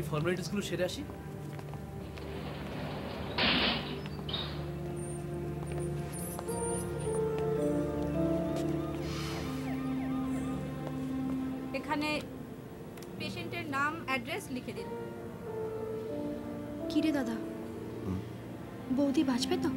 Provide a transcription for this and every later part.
আমি ফর্মালিটিসগুলো সেরে আসি। এখানে পেশেন্টের নাম অ্যাড্রেস লিখে দিন। কি রে দাদা, বৌদি বাঁচবে তো?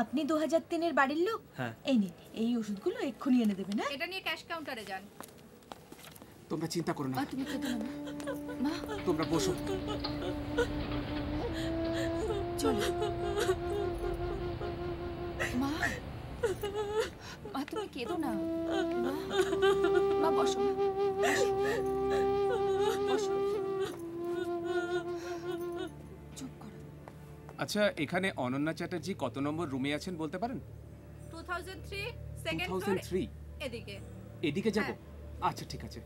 আপনি 2003-এর বাড়ির লোক? হ্যাঁ। এই নিন, এই ওষুধগুলো এক্ষুনি এনে দেবেন। না এটা নিয়ে ক্যাশ কাউন্টারে যান। তোমরা চিন্তা করো না, তুমি খেতে না মা, তোমরা বসো। চলো মা, মা তুমি কেঁদো না। মা বসো, বসো, চুপ করো। আচ্ছা, এখানে অনন্যা চ্যাটার্জি কত নম্বর রুমে আছেন বলতে পারেন? 2003 সেকেন্ড ফ্লোর। 2003 এদিকে। এদিকে যাব? আচ্ছা ঠিক আছে।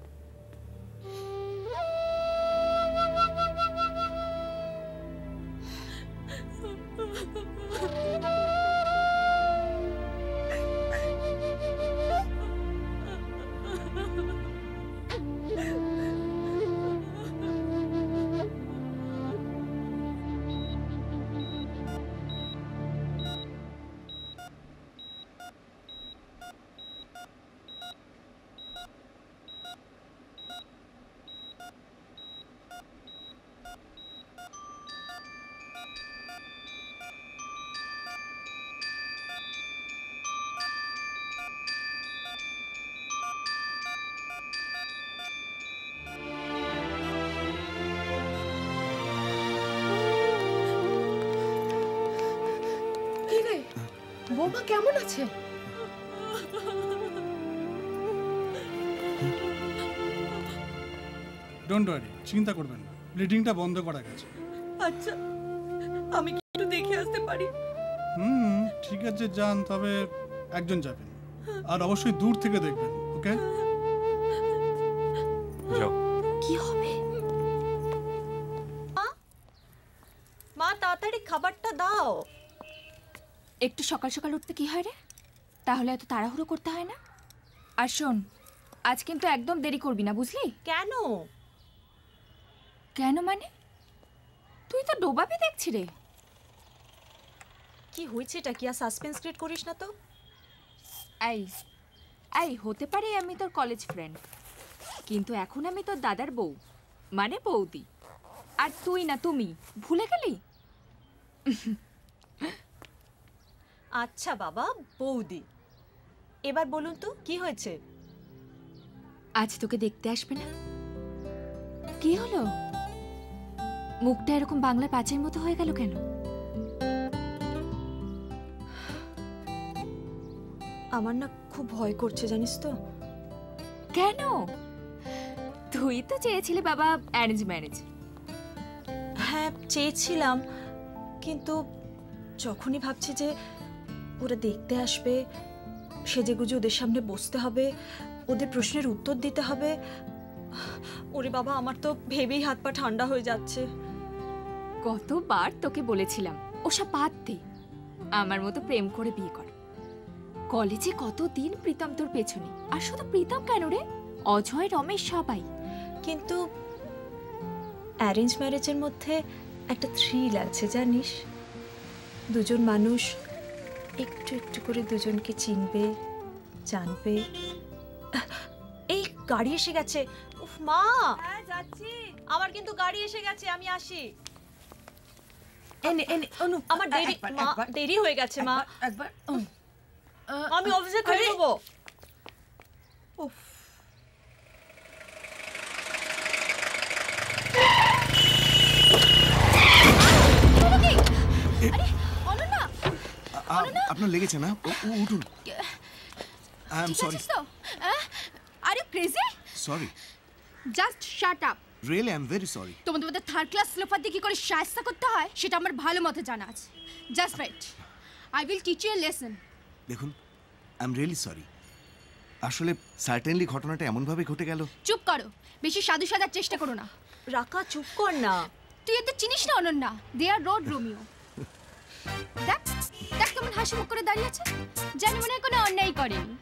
বৌমা কেমন আছে? ডোন্ট ওয়ারি, চিন্তা করবেন না, ব্লিডিংটা বন্ধ করা গেছে। আচ্ছা, আমি কি একটু দেখে আসতে পারি? ঠিক আছে যান, তবে একজন যাবেন, আর অবশ্যই দূর থেকে দেখবেন। ওকে যাও। কি হবে? মা তাড়াতাড়ি খাবারটা দাও। একটু সকাল সকাল উঠতে কি হয় রে? তাহলে এত তাড়াহুড়ো করতে হয় না। আর শোন, আজ কিন্তু একদম দেরি করবি না, বুঝলি? কেন? কেন মানে? তুই তো ডোবাবি দেখছি রে। কি হয়েছে? এটা কি আর সাসপেন্স ক্রিয়েট করিস না তো। এই হতে পারে আমি তোর কলেজ ফ্রেন্ড, কিন্তু এখন আমি তোর দাদার বউ, মানে বৌদি। আর তুই না তুমি, ভুলে গেলি? আচ্ছা বাবা, বৌদি, এবার বলুন তো কি হয়েছে? আজ তোকে দেখতে আসবে না? কি হলো? মুখটা এরকম বাংলা পাঁচের মতো হয়ে গেল কেন? আমার না খুব ভয় করছে, জানিস তো। কেন? তুই তো চেয়েছিলি বাবা অ্যারেঞ্জ ম্যারেজ। হ্যাঁ চেয়েছিলাম, কিন্তু যখনই ভাবছি যে ওরা দেখতে আসবে, সেজেগুজে ওদের সামনে বসতে হবে, ওদের প্রশ্নের উত্তর দিতে হবে, ওরে বাবা আমার তো ভেবেই হাত পা ঠান্ডা হয়ে যাচ্ছে। কতবার তোকে বলেছিলাম ওসব বাদ দে, আমার মতো প্রেম করে বিয়ে কর। কলেজে কতদিন প্রীতম তোর পেছনে, আর শুধু প্রীতম কেন রে, অজয়, রমেশ সবাই। কিন্তু অ্যারেঞ্জ ম্যারেজের মধ্যে একটা থ্রিল আছে জানিস। দুজন মানুষ একটু একটু করে দুজনকে চিনবে, জানবে। এই গাড়ি এসে গেছে। উফ মা, হ্যাঁ যাচ্ছি, আমার কিন্তু গাড়ি এসে গেছে, আমি আসি। এনে এনে অনু, আমার দেরি মা, দেরি হয়ে গেছে মা। একবার আমি অফিসে খেয়ে নেবো। উফ আপনার লেগেছে না? উঠুন। I am sorry. Are you crazy? Sorry. Just shut up. Really I am very sorry. তোমাদের থার্ড ক্লাস লোফার দিয়ে কি করে শায়েস্তা করতে হয় সেটা আমার ভালো মতো জানা আছে। Just wait, I will teach you a lesson. দেখুন, আই এম রিয়েলি সরি। আসলে সার্টেনলি ঘটনাটা এমনভাবে ঘটে গেল। চুপ করো, বেশি সাধু সাজার চেষ্টা করো না। রাকা চুপ কর না। তুই এত চিনিস না অনন্যা, দে আর রোড রোমিও। দেখ দেখ কেমন এমন হাসি মুখ করে দাঁড়িয়ে আছে, যেন মনে হয় কোনো অন্যায় করেনি।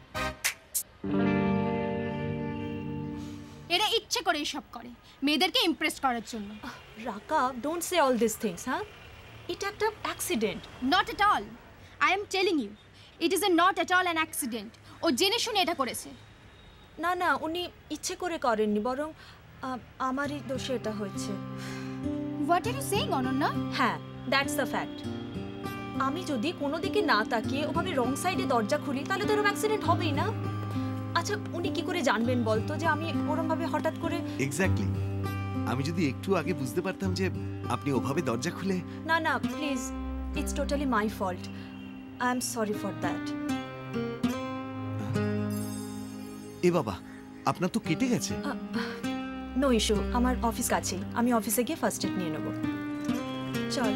এরা ইচ্ছে করে সব করে, মেয়েদেরকে ইমপ্রেস করার জন্য। Raka, don't say all this things. হ্যাঁ, এটা একটা accident. Not at all, I am telling you, it is a not at all an accident. ও জেনে শুনে এটা করেছে। না না, উনি ইচ্ছে করে করেননি, বরং আমারই দোষে এটা হয়েছে। What are you saying Ananya? হ্যাঁ, দ্যাটস দ্য ফ্যাক্ট। আমি যদি কোনো দিকে না তাকিয়ে ওভাবে রং সাইডে দরজা খুলি, তাহলে তো এরকম অ্যাক্সিডেন্ট হবেই না। আচ্ছা, উনি কি করে জানবেন বলতো যে আমি ওরম ভাবে হঠাৎ করে? এক্স্যাক্টলি, আমি যদি একটু আগে বুঝতে পারতাম যে আপনি ওভাবে দরজা খুলে। না না, please, it's totally my fault. I am sorry for that. এ বাবা, আপনার তো কেটে গেছে। নো ইস্যু, আমার অফিস কাছেই, আমি অফিসে গিয়ে ফার্স্ট এড নিয়ে নেব। চল।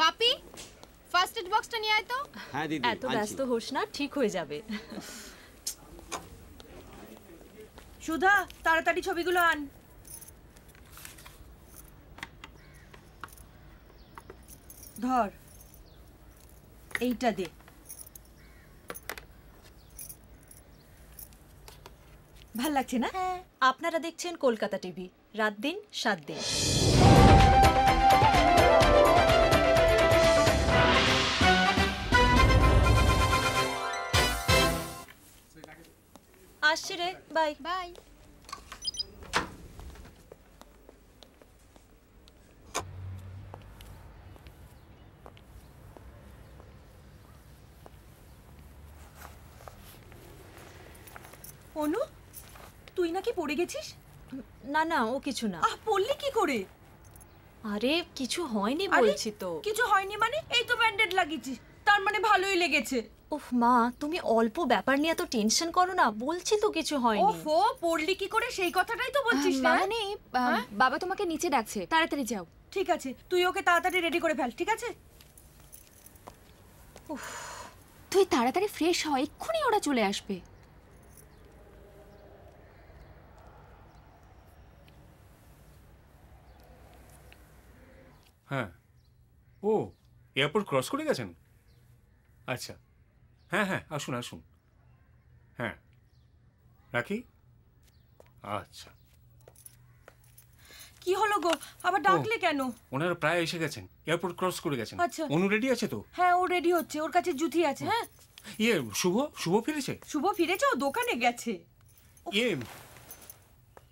বাপি, ফার্স্ট এড বক্সটা নিয়ে আয় তো। হ্যাঁ দিদি, এত ব্যস্ত হোস না, ঠিক হয়ে যাবে। সুধা, তাড়াতাড়ি ছবিগুলো আন। ধর, এইটা দে। ভাল লাগছে না? আপনারা দেখছেন কলকাতা টিভি, রাত দিন 7 দিন। আসছি রে, বাই বাই। অনু, তুই নাকি পড়ে গেছিস? না না, ও কিছু না। পড়লি কি করে? আরে কিছু হয়নি আরে, বলছি তো। কিছু হয়নি মানে? এই তো ব্যান্ডেড লাগিয়েছিস, তার মানে ভালোই লেগেছে। উফ মা, তুমি অল্প ব্যাপার নিয়ে এত টেনশন করো না, বলছি তো কিছু হয়নি। ওফো, পড়লি কি করে সেই কথাটাই তো বলছিস না? মানে বাবা তোমাকে নিচে ডাকছে, তাড়াতাড়ি যাও। ঠিক আছে, তুই ওকে তাড়াতাড়ি রেডি করে ফেল, ঠিক আছে? তুই তাড়াতাড়ি ফ্রেশ হ, এক্ষুনি ওরা চলে আসবে। হ্যাঁ, ও এয়ারপোর্ট ক্রস করে গেছেন? আচ্ছা, হ্যাঁ হ্যাঁ, আসুন আসুন। হ্যাঁ, রাখি। আচ্ছা। কি হলো গো, আবার ডাকলে কেন? ওনারা প্রায় এসে গেছেন, এয়ারপোর্ট ক্রস করে গেছেন। আচ্ছা। অনু রেডি আছে তো? হ্যাঁ, ও রেডি হচ্ছে, ওর কাছে জুতি আছে। হ্যাঁ, ইয়ে, শুভ শুভ ফিরেছে? শুভ ফিরেছে, ও দোকানে গেছে। ইয়ে,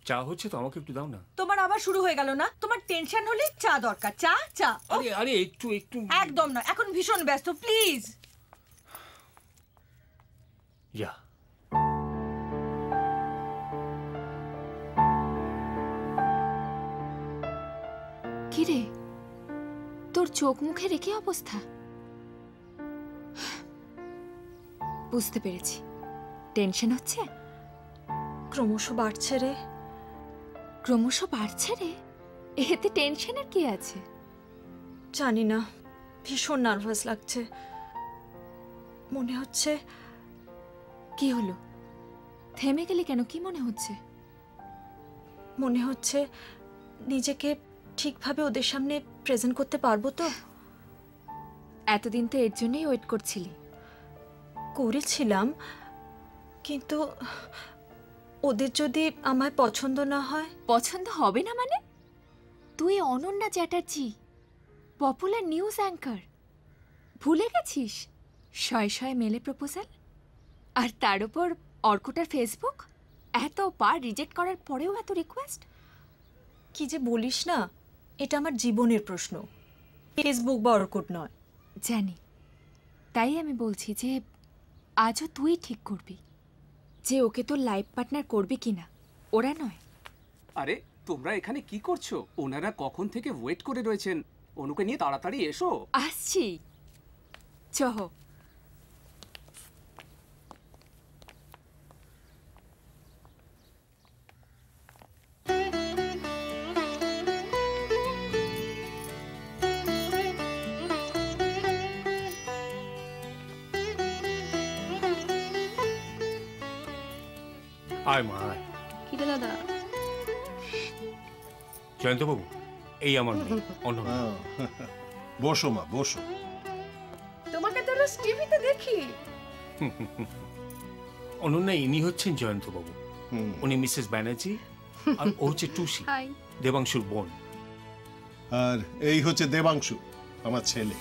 চা হচ্ছে তো, আমাকে একটু দাও না। তোমার আবার শুরু হয়ে গেল না? তোমার টেনশন হলে চা দরকার, চা চা। আরে আরে, একটু একটু। একদম না, এখন ভীষণ ব্যস্ত, প্লিজ। ইয়া, কিরে, তোর চোখ মুখের কি অবস্থা? বুঝতে পেরেছি, টেনশন হচ্ছে। ক্রমশ বাড়ছে রে। ক্রমশ বাড়ছে রে? এতে টেনশনের কি আছে? জানি না, ভীষণ নার্ভাস লাগছে। মনে হচ্ছে। কি হলো? থেমে গেলি কেন? কি মনে হচ্ছে? মনে হচ্ছে নিজেকে ঠিকভাবে ওদের সামনে প্রেজেন্ট করতে পারবো তো। এতদিন তো এর জন্যই ওয়েট করছিলি। করেছিলাম, কিন্তু ওদের যদি আমায় পছন্দ না হয়। পছন্দ হবে না মানে? তুই Ananya Chatterjee, popular news anchor, ভুলে গেছিস? শয়ে শয়ে মেলে প্রপোজাল, আর তার উপর অর্কুটার ফেসবুক, এতবার রিজেক্ট করার পরেও এত রিকোয়েস্ট। কি যে বলিস না, এটা আমার জীবনের প্রশ্ন, ফেসবুক বা অর্কুট নয়। জানি, তাই আমি বলছি যে আজও তুই ঠিক করবি যে ওকে তোর লাইফ পার্টনার করবি কিনা, ওরা নয়। আরে তোমরা এখানে কি করছো? ওনারা কখন থেকে ওয়েট করে রয়েছেন, অনুকে নিয়ে তাড়াতাড়ি এসো। আসছি, চহ। আয় মা আয়। কি কিরে দাদা? জয়ন্তবাবু, এই আমার মেয়ে অনন্যা। বসো মা, বসো। তোমাকে তো রোজ টিভিতে দেখি। অনন্যা, ইনি হচ্ছেন জয়ন্তবাবু। উনি মিসেস ব্যানার্জি, আর ও হচ্ছে টুসি, দেবাংশুর বোন। আর এই হচ্ছে দেবাংশু, আমার ছেলে।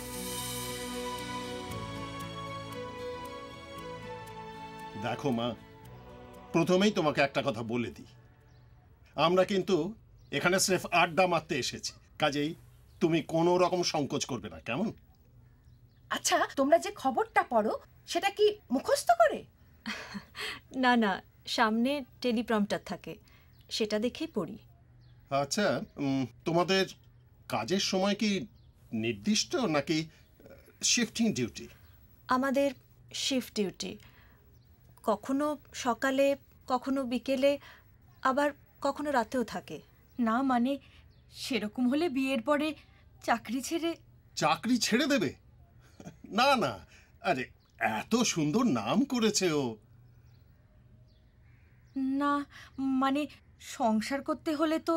দেখো মা, প্রথমেই তোমাকে একটা কথা বলে দিই, আমরা কিন্তু এখানে স্রেফ আড্ডা মারতে এসেছি, কাজেই তুমি কোনো রকম সংকোচ করবে না, কেমন? আচ্ছা, তোমরা যে খবরটা পড়ো সেটা কি মুখস্থ করে? না না, সামনে টেলিপ্রম্পটার থাকে, সেটা দেখেই পড়ি। আচ্ছা, তোমাদের কাজের সময় কি নির্দিষ্ট নাকি শিফটিং ডিউটি? আমাদের শিফট ডিউটি, কখনো সকালে, কখনো বিকেলে, আবার কখনো রাতেও থাকে। না মানে সেরকম হলে বিয়ের পরে চাকরি ছেড়ে? চাকরি ছেড়ে দেবে? না না, আরে এত সুন্দর নাম করেছে ও। না মানে সংসার করতে হলে তো।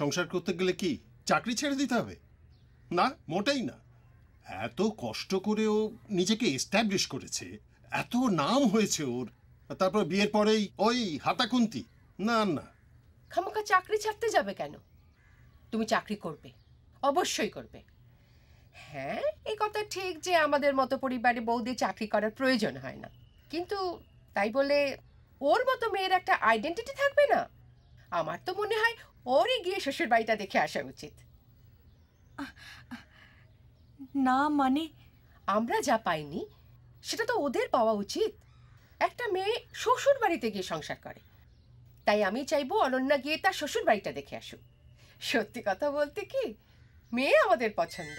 সংসার করতে গেলে কি চাকরি ছেড়ে দিতে হবে? না, মোটেই না। এত কষ্ট করে ও নিজেকে এস্টাবলিশ করেছে, এত নাম হয়েছে ওর, তারপর বিয়ের পরেই ওই হাতাকুন্তি? না না। খামোখা চাকরি ছাড়তে যাবে কেন? তুমি চাকরি করবে, অবশ্যই করবে। হ্যাঁ, এই কথা ঠিক যে আমাদের মতো পরিবারে বউদের চাকরি করার প্রয়োজন হয় না, কিন্তু তাই বলে ওর মতো মেয়ের একটা আইডেন্টিটি থাকবে না? আমার তো মনে হয় ওরই গিয়ে শ্বশুর বাড়িটা দেখে আসা উচিত। না মানে আমরা যা পাইনি সেটা তো ওদের পাওয়া উচিত। একটা মেয়ে শ্বশুর বাড়িতে গিয়ে সংসার করে, তাই আমি চাইবো অনন্যা গিয়ে তার শ্বশুর বাড়িটা দেখে আসুক। সত্যি কথা বলতে কি, মেয়ে আমাদের পছন্দ,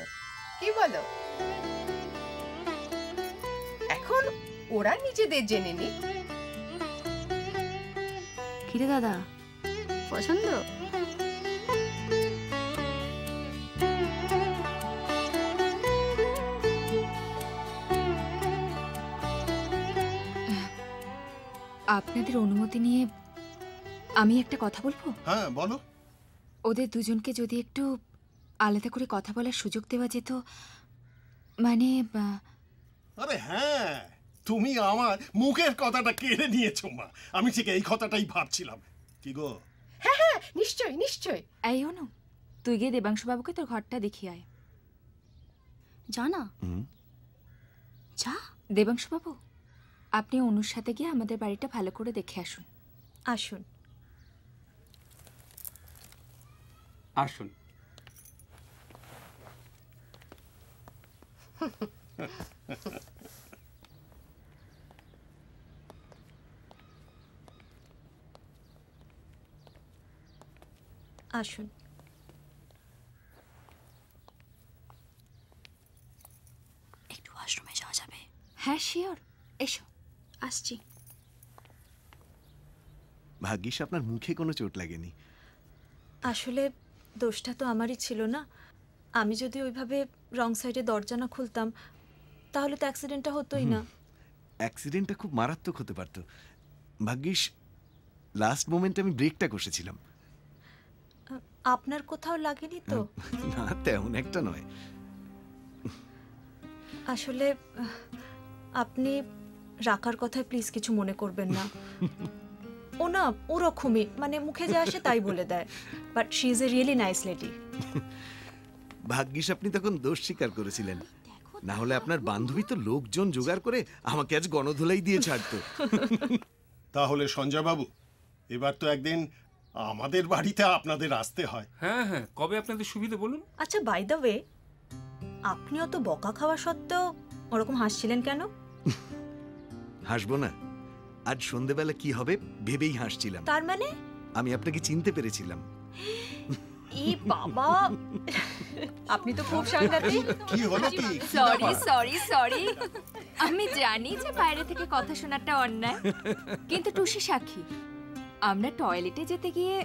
কি বলো? এখন ওরা নিজেদের জেনে নি। কিরে দাদা, পছন্দ? আপনাদের অনুমতি নিয়ে আমি একটা কথা বলবো? হ্যাঁ বলো। ওদের দুজনকে যদি একটু আলাদা করে কথা বলার সুযোগ দেওয়া যেত, মানে। আরে হ্যাঁ, তুমি আমার মুখের কথাটা কেড়ে নিয়েছো মা, আমি ঠিক এই কথাটাই ভাবছিলাম। কি গো? হ্যাঁ হ্যাঁ, নিশ্চয় নিশ্চয়। এই অনু, তুই গিয়ে দেবাংশু বাবুকে তোর ঘরটা দেখিয়ে আয়। যা না। যা। দেবাংশু বাবু, আপনি অনুর সাথে গিয়ে আমাদের বাড়িটা ভালো করে দেখে আসুন। আসুন আসুন। আসুন। একটু ওয়াশরুমে যাওয়া যাবে? হ্যাঁ শিওর, এসো। আসছি। ভাগ্যিস আপনার মুখে কোনো চোট লাগেনি। আসলে দোষটা তো আমারই ছিল না। আমি যদি ওইভাবে রং সাইডে দরজা না খুলতাম তাহলে তো অ্যাক্সিডেন্টটা হতোই না। অ্যাক্সিডেন্টটা খুব মারাত্মক হতে পারত। ভাগ্যিস লাস্ট মোমেন্টে আমি ব্রেকটা কষেছিলাম। আপনার কোথাও লাগেনি তো? না, তেমন একটা নয়। আসলে আপনি রাখার কথায় প্লিজ কিছু মনে করবেন না। ও না ওরকমই, মানে মুখে যা আসে তাই বলে দেয়, but she is a really nice lady. ভাগ্যিস আপনি তখন দোষ স্বীকার করেছিলেন, না হলে আপনার বান্ধবী তো লোকজন জোগাড় করে আমাকে আজ গণধোলাই দিয়ে ছাড়তো। তাহলে সঞ্জয় বাবু, এবার তো একদিন আমাদের বাড়িতে আপনাদের আসতে হয়। হ্যাঁ হ্যাঁ, কবে আপনাদের সুবিধা বলুন। আচ্ছা, বাই দ্য ওয়ে, আপনি অত বকা খাওয়া সত্ত্বেও ওরকম হাসছিলেন কেন? হাসবো না? আজ সন্ধেবেলা কি হবে ভেবেই হাসছিলাম। তার মানে? আমি আপনাকে চিনতে পেরেছিলাম। এই বাবা, আপনি তো খুব সাংঘাতিক। কি হলো কি? সরি সরি সরি, আমি জানি যে বাইরে থেকে কথা শোনাটা অন্যায়, কিন্তু টুসি সাক্ষী, আমরা টয়লেটে যেতে গিয়ে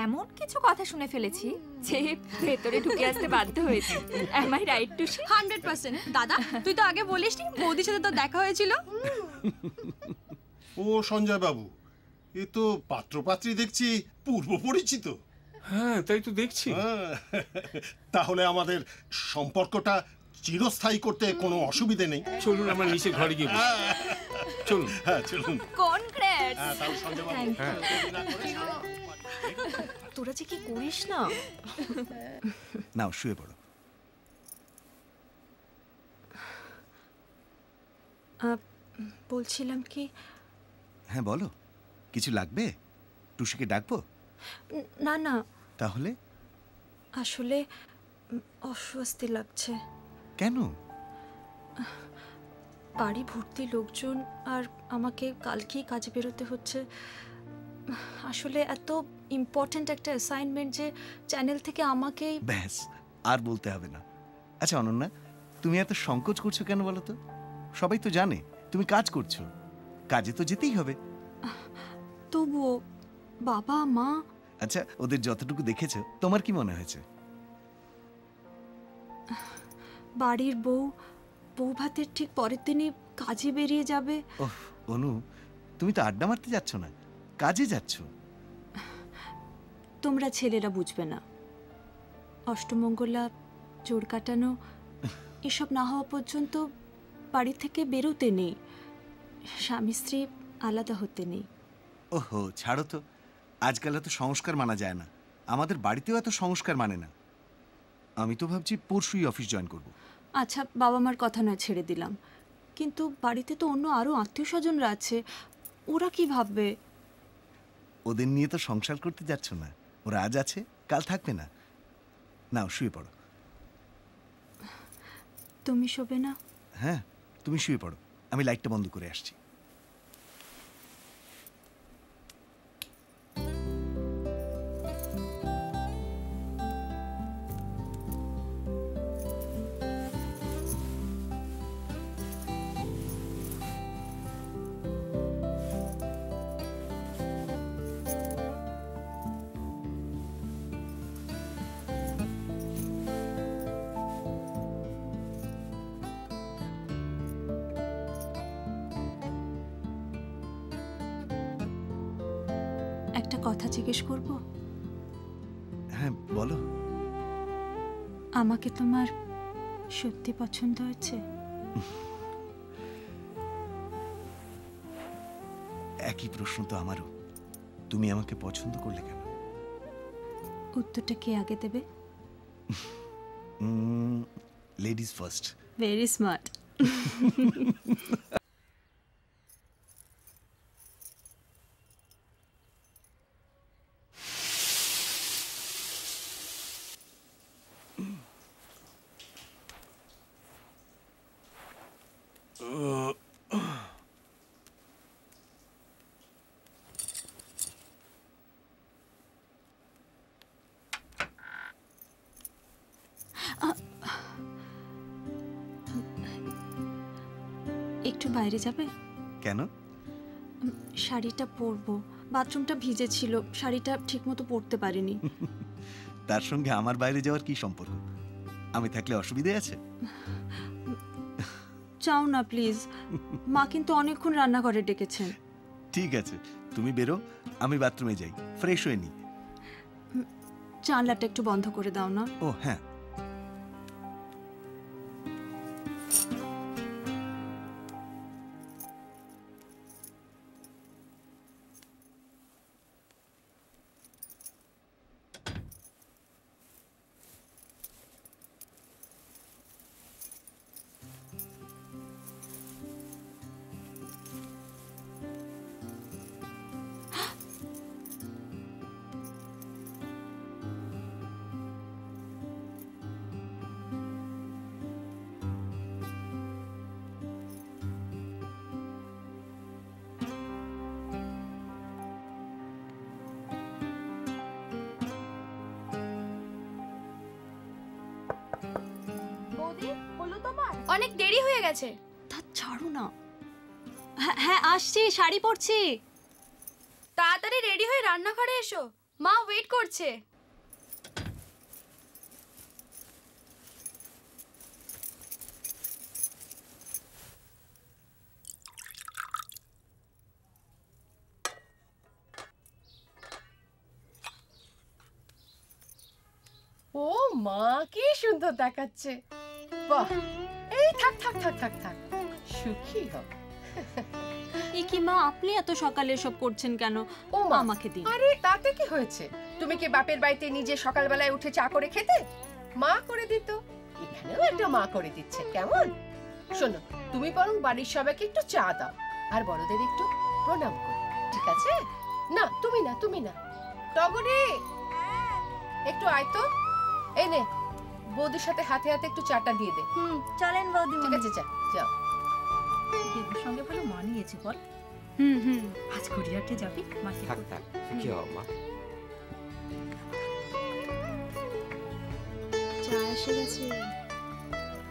এমন কিছু কথা শুনে ফেলেছি যে ভেতরে ঢুকে আসতে বাধ্য হয়েছি। Am I right Tushi? 100%। দাদা, তুই তো আগে বলিসনি বৌদির সাথে তো দেখা হয়েছিল। ও সঞ্জয় বাবু, এ তো পাত্রপাত্রী দেখছি পূর্ব পরিচিত। হ্যাঁ তাই তো দেখছি। তাহলে আমাদের সম্পর্কটা চিরস্থায়ী করতে কোনো অসুবিধে নেই। চলুন আমরা নিচে ঘরে গিয়ে বসি। চলুন। হ্যাঁ চলুন। কনগ্রেটস। তাহলে সঞ্জয়বাবু, তোরা যে কি করিস না। নাও শুয়ে পড়ো। বলছিলাম কি, হ্যাঁ বলো, কিছু লাগবে? টুসিকে ডাকবো? না না, তাহলে? আসলে অস্বস্তি লাগছে। কেন? বাড়ি ভর্তি লোকজন, আর আমাকে কালকেই কাজে বেরোতে হচ্ছে। আসলে এত ইম্পর্ট্যান্ট একটা অ্যাসাইনমেন্ট যে চ্যানেল থেকে আমাকেই। ব্যাস, আর বলতে হবে না। আচ্ছা অনন্যা, তুমি এত সংকোচ করছো কেন বলো তো? সবাই তো জানে তুমি কাজ করছো, কাজে তো যেতেই হবে। তবুও বাবা মা। আচ্ছা, ওদের যতটুকু দেখেছো তোমার কি মনে হয়েছে? বাড়ির বউ ভাতের ঠিক পরের দিনই কাজে বেরিয়ে যাবে। ওহ অনু, তুমি তো আড্ডা মারতে যাচ্ছ না, কাজে যাচ্ছ। তোমরা ছেলেরা বুঝবে না। অষ্টমঙ্গলা, চোর কাটানো এসব না হওয়া পর্যন্ত বাড়ি থেকে বেরোতে নেই, স্বামী স্ত্রী আলাদা হতে নেই। ওহো ছাড়ো তো, আজকাল এত সংস্কার মানা যায় না। আমাদের বাড়িতেও এত সংস্কার মানে না। আমি তো ভাবছি পরশুই অফিস জয়েন করব। আচ্ছা বাবা মার কথা নয়, ছেড়ে দিলাম, কিন্তু বাড়িতে তো অন্য আরো আত্মীয় স্বজনরা আছে, ওরা কি ভাববে? ওদের নিয়ে তো সংসার করতে যাচ্ছ না, ওরা আজ আছে কাল থাকবে না। নাও শুয়ে পড়ো। তুমি শোবে না? হ্যাঁ তুমি শুয়ে পড়ো, আমি লাইটটা বন্ধ করে আসছি। একটা কথা জিজ্ঞেস করব? হ্যাঁ বলো। আমাকে তোমার সত্যি পছন্দ হয়েছে? একই প্রশ্ন তো আমারও। তুমি আমাকে পছন্দ করলে কেন? উত্তরটা কে আগে দেবে? Ladies first. Very smart. একটু বাইরে যাবে? কেন? শাড়িটা পরবো, বাথরুমটা ভিজে ছিল, শাড়িটা ঠিকমতো পরতে পারিনি। তার সঙ্গে আমার বাইরে যাওয়ার কি সম্পর্ক? আমি থাকলে অসুবিধে আছে? চাও না প্লিজ, মা কিন্তু অনেকক্ষণ রান্নাঘরে ডেকেছেন। ঠিক আছে, তুমি বেরো, আমি বাথরুমে যাই, ফ্রেশ হয়ে নি। জানলাটা একটু বন্ধ করে দাও না। ও হ্যাঁ। অনেক দেরি হয়ে গেছে। তা ছাড়ো না। হ্যাঁ আসছি, শাড়ি পরছি। তাড়াতাড়ি রেডি হয়ে রান্নাঘরে এসো, মা ওয়েট করছে। মা কি সুন্দর দেখাচ্ছে। বাহ, এই থাক থাক থাক থাক থাক, সুখী হও। এ কি মা, আপনি এত সকালে এসব করছেন কেন? ও মা, আমাকে দিন। আরে তাতে কি হয়েছে? তুমি কি বাপের বাড়িতে নিজে সকালবেলায় উঠে চা করে খেতে? মা করে দিত, এখানেও একটা মা করে দিচ্ছে। কেমন? শোনো, তুমি বরং বাড়ির সবাইকে একটু চা দাও আর বড়দের একটু প্রণাম করো, ঠিক আছে? না তুমি না, তুমি না। টগরি, একটু আয় তো। এই নে, বৌদির সাথে হাতে হাতে একটু চাটা দিয়ে দে। চলেন বৌদি। ঠিক আছে, যা যাও। দেবুর সঙ্গে ভালো মানিয়েছে বল। আজ গড়িয়াহাটে যাবি? মাকে থাক থাক, কি হবে মা? চা এসে গেছে,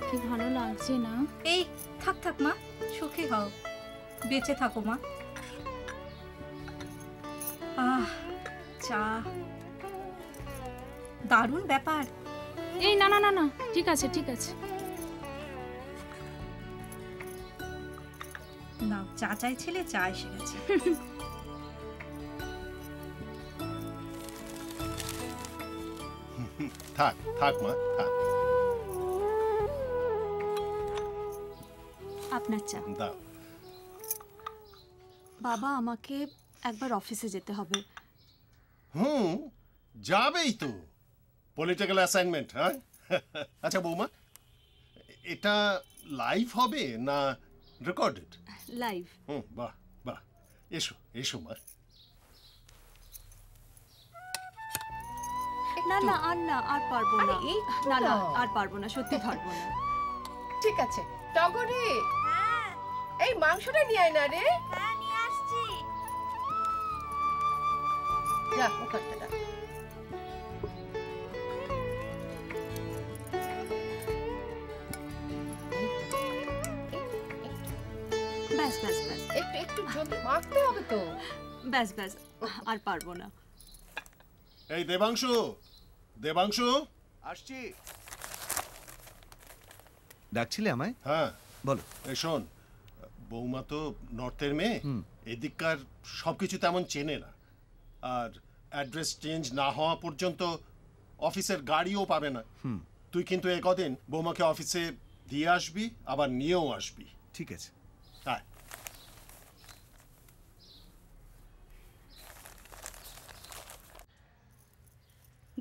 কি ভালো লাগছে না? এই থাক থাক মা, সুখী হও, বেঁচে থাকো মা। আহ, চা দারুণ ব্যাপার। এই না না না না, ঠিক আছে ঠিক আছে। না, চা চাইছিলে, চা এসে গেছে। থাক থাক মা, থাক। আপনার চা। দাও। বাবা, আমাকে একবার অফিসে যেতে হবে। যাবেই তো, পলিটিক্যাল অ্যাসাইনমেন্ট। হ্যাঁ, আচ্ছা বৌমা, এটা লাইভ হবে না রেকর্ডেড? লাইভ। বাহ বাহ, এসো এসো মা। না না, আর না, আর পারবো না। না না, আর পারবো না, সত্যি পারবো না। ঠিক আছে টগরি, এই মাংসটা নিয়ে আয় না রে। হ্যাঁ, নিয়ে আসছি। যা, ওখানটা রাখ। ব্যাস ব্যাস ব্যাস, একটু একটু জলদি মাখতে হবে তো। ব্যাস ব্যাস, আর পারবো না। এই দেবাংশু, দেবাংশু, আসছি। ডাকছিলে আমায়? হ্যাঁ বলো। এই শোন, বৌমা তো নর্থের মেয়ে, এদিককার সবকিছু তেমন চেনে না, আর অ্যাড্রেস চেঞ্জ না হওয়া পর্যন্ত অফিসের গাড়িও পাবে না। তুই কিন্তু এ কদিন বৌমাকে অফিসে দিয়ে আসবি, আবার নিয়েও আসবি। ঠিক আছে। হ্যাঁ।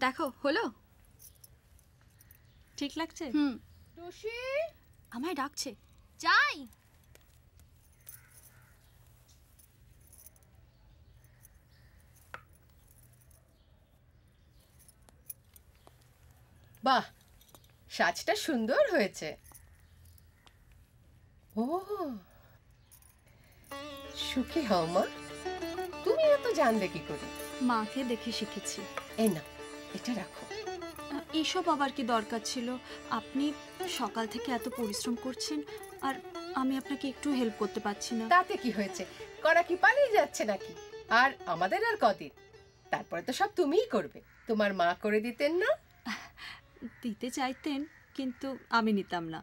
দেখো হলো, ঠিক লাগছে? টুসি, আমায় ডাকছে, যাই। বাহ, সাজটা সুন্দর হয়েছে। ও, সুখী হও মা। তুমি এত জানলে কি করে? মাকে দেখে শিখেছি। এই না, এটা রাখো। এসব আবার কি দরকার ছিল? আপনি সকাল থেকে এত পরিশ্রম করছেন, আর আমি আপনাকে একটু হেল্প করতে পারছি না। তাতে কি হয়েছে? করা কি পালিয়ে যাচ্ছে নাকি? আর আমাদের আর কদিন, তারপরে তো সব তুমিই করবে। তোমার মা করে দিতেন না? দিতে চাইতেন, কিন্তু আমি নিতাম না।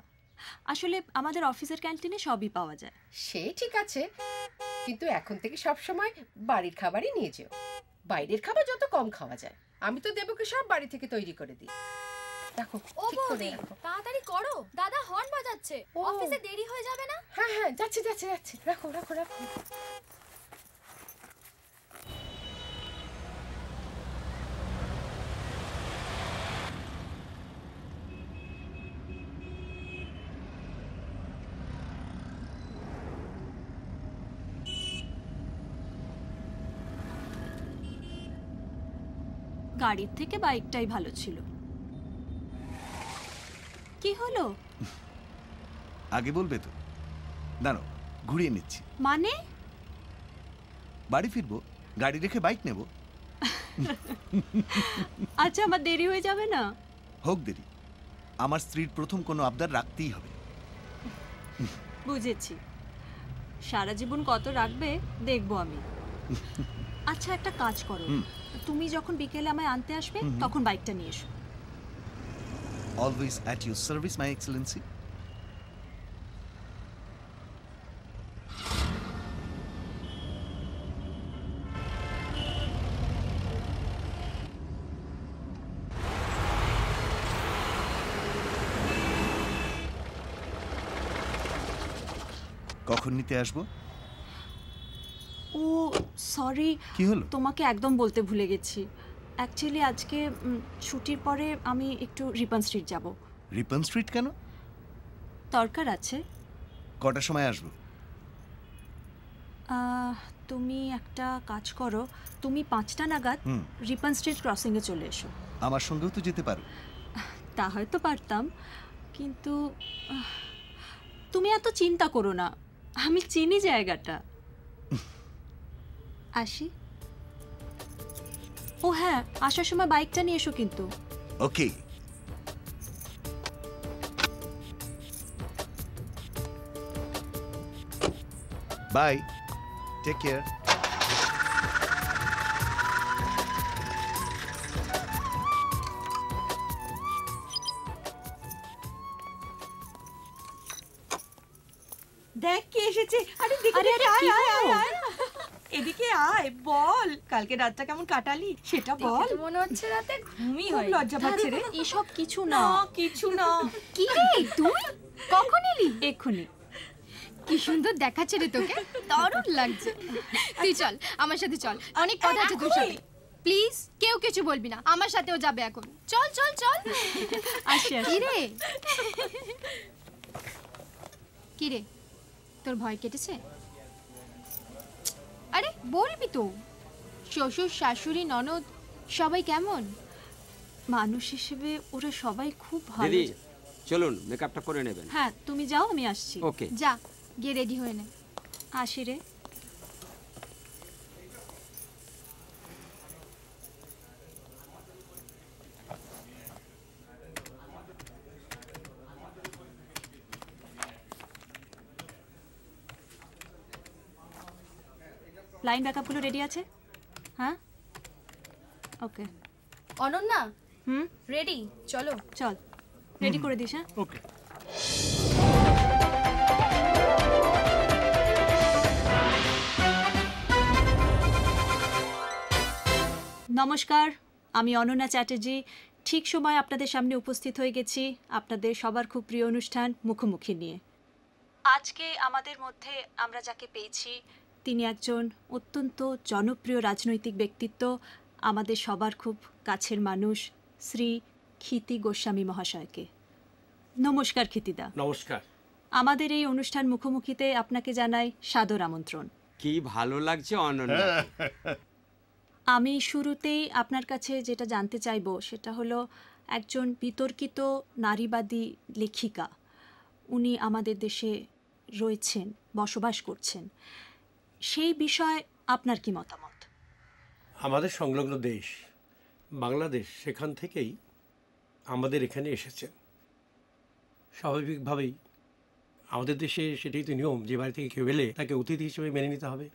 আসলে আমাদের অফিসের ক্যান্টিনে সবই পাওয়া যায়। সে ঠিক আছে, কিন্তু এখন থেকে সব সময় বাড়ির খাবারই নিয়ে যেও। বাইরের খাবার যত কম খাওয়া যায়। আমি তো দেবকে সব বাড়ি থেকে তৈরি করে দিই। দেখো, ও ঠিক করে বৌদি, রাখো। তাড়াতাড়ি করো, দাদা হর্ন বাজাচ্ছে, অফিসে দেরি হয়ে যাবে না? হ্যাঁ হ্যাঁ, যাচ্ছে যাচ্ছে যাচ্ছে, রাখো রাখো রাখো। গাড়ির থেকে বাইকটাই ভালো ছিল। কি হলো? আগে বলবে তো। দাঁড়াও, ঘুরিয়ে নিচ্ছি। মানে? বাড়ি ফিরবো, গাড়ি রেখে বাইক নেব। আচ্ছা, আমার দেরি হয়ে যাবে না? হোক দেরি, আমার স্ত্রীর প্রথম কোনো আবদার রাখতেই হবে। বুঝেছি, সারা জীবন কত রাখবে দেখবো আমি। আচ্ছা, একটা কাজ করো, তুমি যখন বিকেলে আমায় আনতে আসবে তখন বাইকটা নিয়ে এসো। Always at your service, my Excellency. কখন নিতে আসবো? ও সরি, কি হলো? তোমাকে একদম বলতে ভুলে গেছি। অ্যাকচুয়ালি আজকে ছুটির পরে আমি একটু রিপন স্ট্রিট যাব। রিপন স্ট্রিট কেন? দরকার আছে। কটার সময় আসবো? তুমি একটা কাজ করো, তুমি 5টা নাগাদ রিপন স্ট্রিট ক্রসিংয়ে চলে এসো। আমার সঙ্গেও তো যেতে পারো। তা হয়তো পারতাম, কিন্তু তুমি এত চিন্তা করো না, আমি চিনি জায়গাটা। আসি। ও হ্যাঁ, আসার সময় বাইকটা নিয়ে এসো কিন্তু। ওকে। Bye, take care. দেখ কে এসেছে। আরে দেখি, এদিকে আয়, বল কালকে রাতটা কেমন কাটালি সেটা বল। মনে হচ্ছে রাতে ঘুমই হয়। লজ্জা পাচ্ছে রে। এসব কিছু না, না। কিছু না। কি রে তুই কখন এলি? এক্ষুনি। কি সুন্দর দেখাচ্ছে রে তোকে, দারুণ লাগছে। তুই চল আমার সাথে, চল, অনেক কথা আছে তোর সাথে। প্লিজ কেউ কিছু বলবি না, আমার সাথেও যাবে এখন। চল চল চল। আসি। কি রে কি রে, তোর ভয় কেটেছে? আরে বলবি তো। শ্বশুর শাশুড়ি ননদ সবাই কেমন? মানুষ হিসেবে ওরা সবাই খুব ভালো। দিদি চলুন মেকআপটা করে নেবেন। হ্যাঁ তুমি যাও, আমি আসছি। ওকে যা গিয়ে রেডি হয়ে নে। আসি রে। লাইন ব্যাকআপগুলো রেডি আছে? হ্যাঁ ওকে। অনন্যা রেডি, চলো। চল রেডি করে দিস। হ্যাঁ ওকে। নমস্কার, আমি অনন্যা চ্যাটার্জি। ঠিক সময় আপনাদের সামনে উপস্থিত হয়ে গেছি আপনাদের সবার খুব প্রিয় অনুষ্ঠান মুখোমুখি নিয়ে। আজকে আমাদের মধ্যে আমরা যাকে পেয়েছি তিনি একজন অত্যন্ত জনপ্রিয় রাজনৈতিক ব্যক্তিত্ব, আমাদের সবার খুব কাছের মানুষ, শ্রী ক্ষিতি গোস্বামী মহাশয়কে। নমস্কার ক্ষিতিদা। নমস্কার। আমাদের এই অনুষ্ঠান মুখোমুখিতে আপনাকে জানাই সাদর আমন্ত্রণ। কি ভালো লাগছে অনন্যা। আমি শুরুতেই আপনার কাছে যেটা জানতে চাইব সেটা হলো, একজন বিতর্কিত নারীবাদী লেখিকা, উনি আমাদের দেশে রয়েছেন, বসবাস করছেন, সেই বিষয়ে আপনার কি মতামত? আমাদের সংলগ্ন দেশ বাংলাদেশ, সেখান থেকেই আমাদের এখানে এসেছেন। স্বাভাবিকভাবেই আমাদের দেশে সেটাই তো নিয়ম, যে বাড়ি থেকে কেউ এলে তাকে অতিথি হিসেবে মেনে নিতে হবে।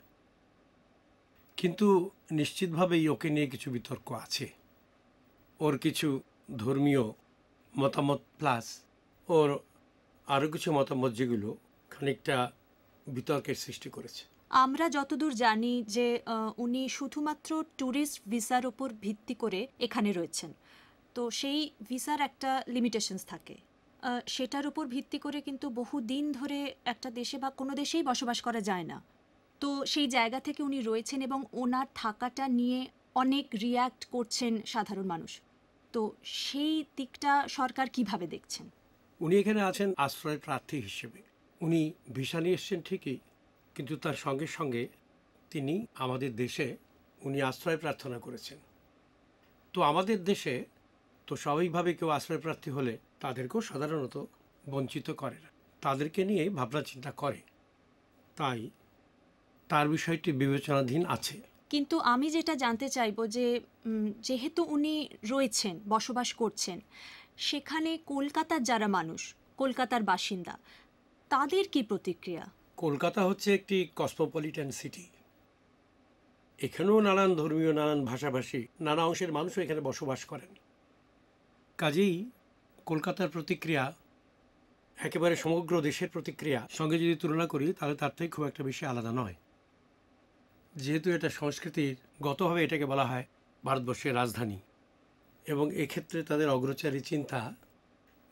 কিন্তু নিশ্চিতভাবেই ওকে নিয়ে কিছু বিতর্ক আছে। ওর কিছু ধর্মীয় মতামত প্লাস ওর আরও কিছু মতামত যেগুলো খানিকটা বিতর্কের সৃষ্টি করেছে। আমরা যতদূর জানি যে উনি শুধুমাত্র ট্যুরিস্ট ভিসার ওপর ভিত্তি করে এখানে রয়েছেন, তো সেই ভিসার একটা লিমিটেশনস থাকে, সেটার উপর ভিত্তি করে কিন্তু বহু দিন ধরে একটা দেশে বা কোনো দেশেই বসবাস করা যায় না। তো সেই জায়গা থেকে উনি রয়েছেন এবং ওনার থাকাটা নিয়ে অনেক রিয়্যাক্ট করছেন সাধারণ মানুষ। তো সেই দিকটা সরকার কিভাবে দেখছেন? উনি এখানে আছেন আশ্রয় প্রার্থী হিসেবে। উনি ভিসা নিয়ে এসছেন ঠিকই, কিন্তু তার সঙ্গে সঙ্গে তিনি আমাদের দেশে উনি আশ্রয় প্রার্থনা করেছেন। তো আমাদের দেশে তো স্বাভাবিকভাবে কেউ আশ্রয় প্রার্থী হলে তাদেরকেও সাধারণত বঞ্চিত করে না, তাদেরকে নিয়ে ভাবনা চিন্তা করে, তাই তার বিষয়টি বিবেচনাধীন আছে। কিন্তু আমি যেটা জানতে চাইব যে যেহেতু উনি রয়েছেন, বসবাস করছেন, সেখানে কলকাতার যারা মানুষ, কলকাতার বাসিন্দা, তাদের কি প্রতিক্রিয়া? কলকাতা হচ্ছে একটি কসমোপলিটন সিটি। এখানেও নানান ধর্মীয়, নানান ভাষাভাষী, নানা অংশের মানুষও এখানে বসবাস করেন। কাজেই কলকাতার প্রতিক্রিয়া একেবারে সমগ্র দেশের প্রতিক্রিয়া সঙ্গে যদি তুলনা করি তাহলে তার থেকে খুব একটা বেশি আলাদা নয়। যেহেতু এটা সংস্কৃতির গতভাবে এটাকে বলা হয় ভারতবর্ষের রাজধানী, এবং এক্ষেত্রে তাদের অগ্রচারী চিন্তা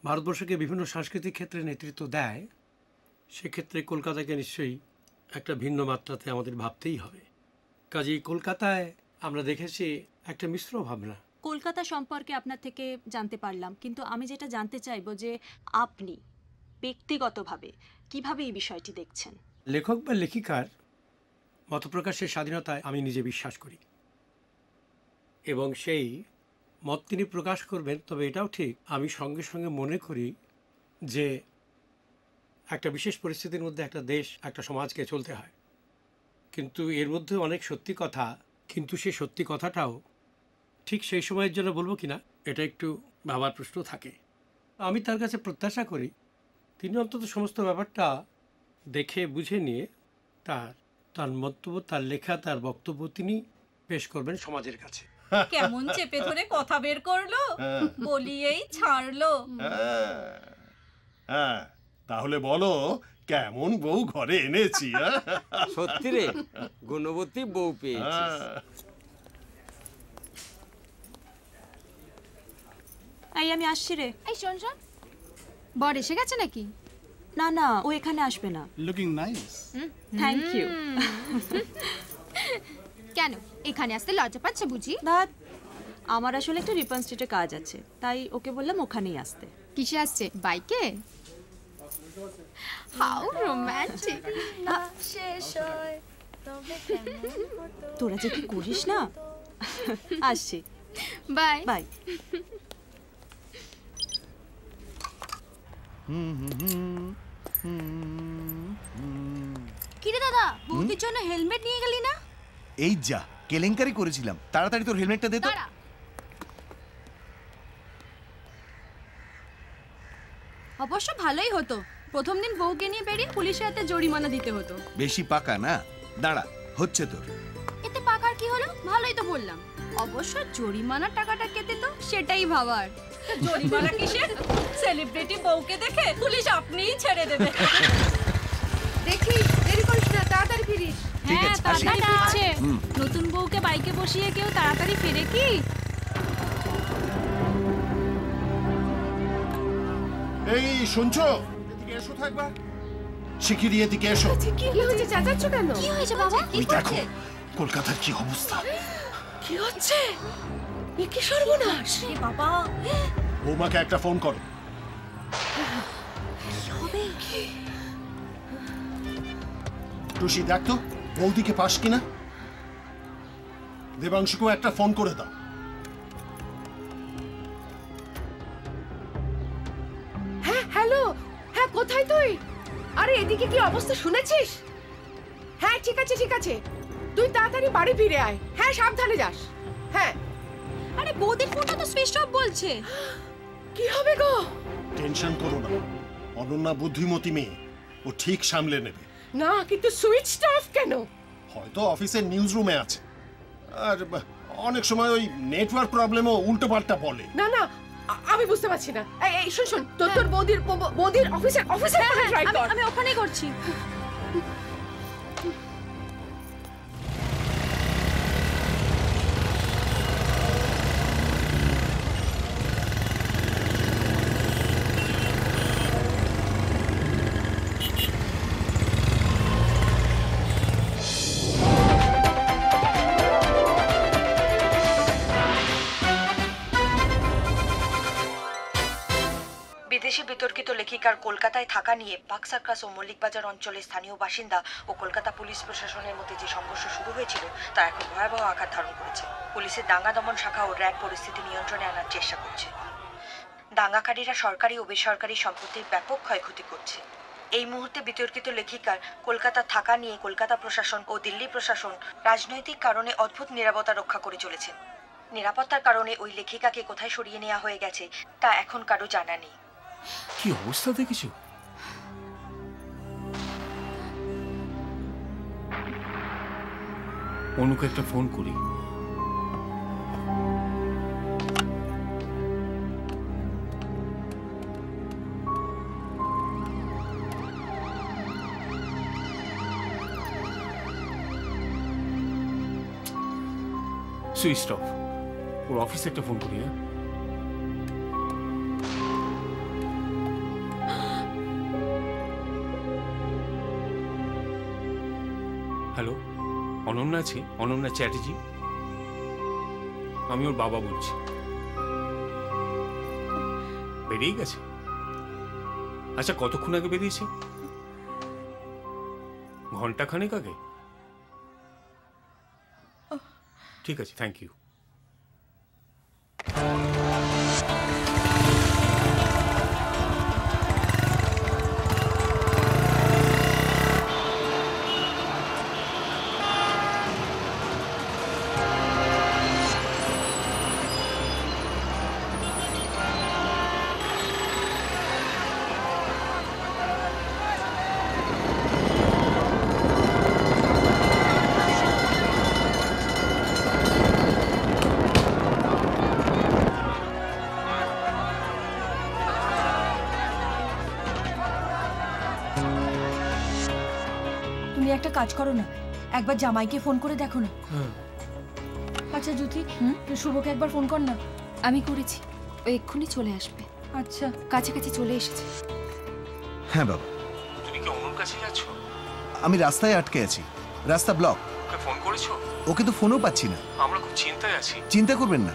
ভারতবর্ষকে বিভিন্ন সাংস্কৃতিক ক্ষেত্রে নেতৃত্ব দেয়, সেক্ষেত্রে কলকাতাকে নিশ্চয়ই একটা ভিন্ন মাত্রাতে আমাদের ভাবতেই হবে। কাজেই কলকাতায় আমরা দেখেছি একটা মিশ্র ভাবনা। কলকাতা সম্পর্কে আপনার থেকে জানতে পারলাম, কিন্তু আমি যেটা জানতে চাইবো যে আপনি ব্যক্তিগতভাবে কিভাবে এই বিষয়টি দেখছেন। লেখক বা লেখিকার মতপ্রকাশের স্বাধীনতায় আমি নিজে বিশ্বাস করি এবং সেই মত তিনি প্রকাশ করবেন। তবে এটাও ঠিক, আমি সঙ্গে সঙ্গে মনে করি যে একটা বিশেষ পরিস্থিতির মধ্যে একটা দেশ, একটা সমাজকে চলতে হয়, কিন্তু এর মধ্যে অনেক সত্যি কথা, কিন্তু সেই সত্যি কথাটাও ঠিক সেই সময়ের জন্য বলবো কিনা এটা একটু ভাবার প্রশ্ন থাকে। আমি তার কাছে প্রত্যাশা করি তিনি অন্তত সমস্ত ব্যাপারটা দেখে বুঝে নিয়ে তার মন্তব্য, তার লেখা, তার বক্তব্য তিনি পেশ করবেন সমাজের কাছে। কেমন চেপে ধরে কথা বের করলো, বলিয়েই ছাড়লো। হ্যাঁ, তাহলে বলো কেমন বউ ঘরে এনেছি? সত্যি রে, গুণবতী বউ পেয়েছিস। এই আমি আসছি রে। এই শোন শোন, বর এসে গেছে নাকি? না না, ও এখানে আসবে না। Looking nice. Thank you. কেন এখানে আসতে লজ্জা পাচ্ছে বুঝি? বাট আমার আসলে একটা রিপন স্ট্রিটে কাজ আছে, তাই ওকে বললাম ওখানেই আসতে। কিসে আসছে? বাইকে? How romantic. তোরা যে কি করিস না। আসছি, বাই বাই। কিরে দাদা, বৌদির জন্য হেলমেট নিয়ে গেলি না? এই যা কেলেঙ্কারি করেছিলাম, তাড়াতাড়ি তোর হেলমেটটা দে তো। অবশ্য ভালোই হতো, প্রথম দিন বউকে নিয়ে বেরিয়ে পুলিশের হাতে জরিমানা দিতে হতো। বেশি পাকা না, দাঁড়া হচ্ছে তোর। এতে পাকার কি হলো? ভালোই তো বললাম। অবশ্য জরিমানার টাকাটা কে দিত সেটাই ভাবার। জরিমানা কিসের? সেলিব্রিটি বউকে দেখে পুলিশ আপনিই ছেড়ে দেবে। দেখিস, দেরি করিস না, তাড়াতাড়ি ফিরিস। হ্যাঁ, তাড়াতাড়ি ফিরছে। নতুন বউকে বাইকে বসিয়ে কেউ তাড়াতাড়ি ফিরে কি? এই শুনছো, এদিকে এসো তো একবার। শিগগিরই এদিকে এসো। কি হয়েছে? চেঁচাচ্ছ কেন? কি হয়েছে বাবা? ওই দেখো কলকাতার কি অবস্থা। কি হচ্ছে? এ কি সর্বনাশ! এ বাবা, বৌমাকে একটা ফোন করো। টুসি দেখ তো বৌদিকে পাস কিনা। দেবাংশুকেও একটা ফোন করে দাও। হ্যাঁ, হ্যালো। হ্যাঁ, কোথায় তুই? আরে এদিকে কি অবস্থা শুনেছিস? হ্যাঁ, ঠিক আছে ঠিক আছে, তুই তাড়াতাড়ি বাড়ি ফিরে আয়। হ্যাঁ, সাবধানে যাস। হ্যাঁ। আরে বৌদির ফোনটা তো সুইচ অফ বলছে। কি হবে গো? টেনশন করো না, অনন্যা বুদ্ধিমতী মেয়ে, ও ঠিক সামলে নেবে। না, কিন্তু সুইচটা অফ কেন? হয়তো অফিসের নিউজ রুমে আছে, আর অনেক সময় ওই নেটওয়ার্ক প্রবলেমও উল্টো পাল্টা বলে। না না, আমি বুঝতে পারছি না। এই শোন শোন, তোর বৌদির অফিসে ট্রাই কর। আমি ওখানেই করছি। বিদেশি বিতর্কিত লেখিকার কলকাতায় থাকা নিয়ে পার্ক সার্কাস ও মল্লিকবাজার অঞ্চলের স্থানীয় বাসিন্দা ও কলকাতা পুলিশ প্রশাসনের মধ্যে যে সংঘর্ষ শুরু হয়েছিল তা এখন ভয়াবহ আকার ধারণ করেছে। পুলিশের দাঙ্গা দমন শাখা ও র্যাব পরিস্থিতি নিয়ন্ত্রণে আনার চেষ্টা করছে। দাঙ্গাকারীরা সরকারি ও বেসরকারি সম্পত্তির ব্যাপক ক্ষয়ক্ষতি করছে। এই মুহূর্তে বিতর্কিত লেখিকার কলকাতা থাকা নিয়ে কলকাতা প্রশাসন ও দিল্লি প্রশাসন রাজনৈতিক কারণে অদ্ভুত নিরাপত্তা রক্ষা করে চলেছেন। নিরাপত্তার কারণে ওই লেখিকাকে কোথায় সরিয়ে নেওয়া হয়ে গেছে তা এখন কারো জানা নেই। কি অবস্থা দেখেছো? অনুকে একটা ফোন করি। Switch off. ওর অফিসে একটা ফোন করি। হ্যাঁ, হ্যালো, অনন্যা আছে? অনন্যা চ্যাটার্জি, আমি ওর বাবা বলছি। বেরিয়ে গেছে? আচ্ছা, কতক্ষণ আগে বেরিয়েছে? ঘন্টাখানেক আগে? ঠিক আছে, থ্যাংক ইউ। একটা কাজ করো না, একবার জামাইকে ফোন করে দেখো না। আচ্ছা জ্যোতি, শুভকে একবার ফোন কর না। আমি করেছি, ও এক্ষুনি চলে আসবে। আচ্ছা, কাছাকাছি চলে এসেছে। হ্যাঁ বাবা। তুমি কি অনুর কাছে যাচ্ছ? আমি রাস্তায় আটকে আছি, রাস্তা ব্লক। ওকে ফোন করেছো? ওকে তো ফোনও পাচ্ছি না। আমরা খুব চিন্তায় আছি। চিন্তা করবেন না,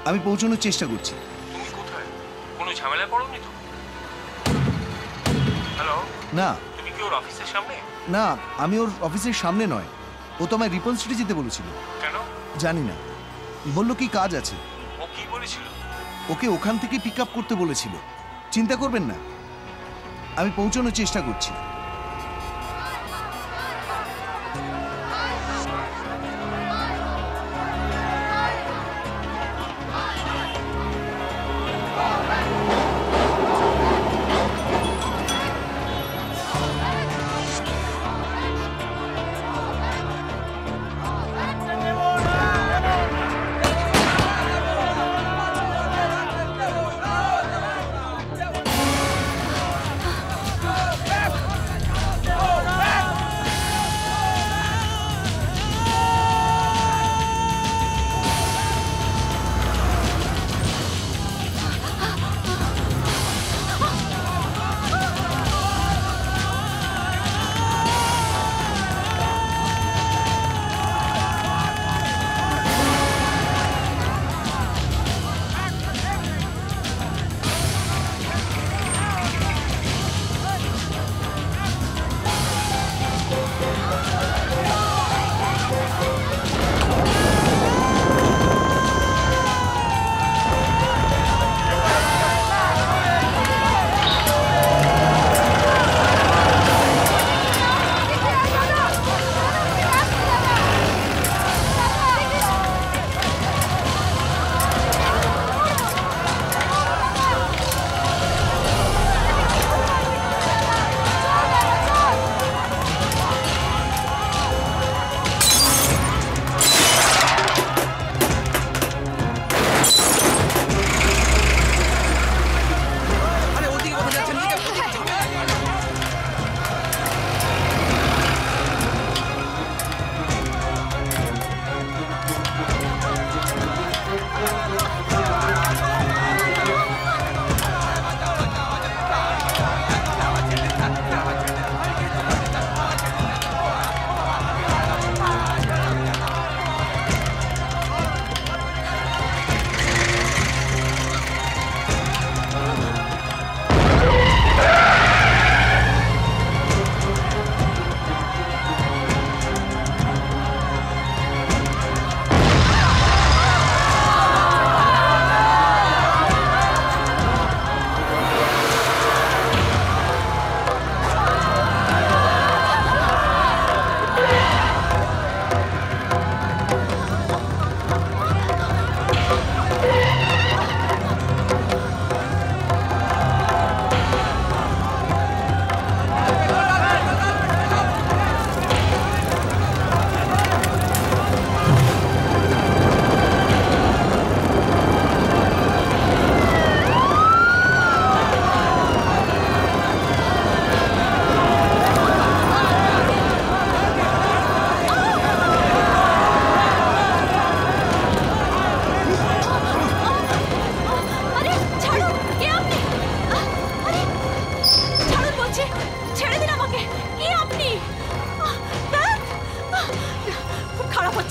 আমি পৌঁছানোর চেষ্টা করছি। তুমি কোথায়? কোনো ঝামেলা পড়োনি তো? হ্যালো? না। তুমি কি ওর অফিসের সামনে? না, আমি ওর অফিসের সামনে নয়। ও তো আমায় রিপন স্ট্রিটে যেতে বলেছিল। কেন? জানি না, বললো কি কাজ আছে। ও কি বলেছিল? ওকে ওখান থেকে পিক আপ করতে বলেছিল। চিন্তা করবেন না, আমি পৌঁছানোর চেষ্টা করছি।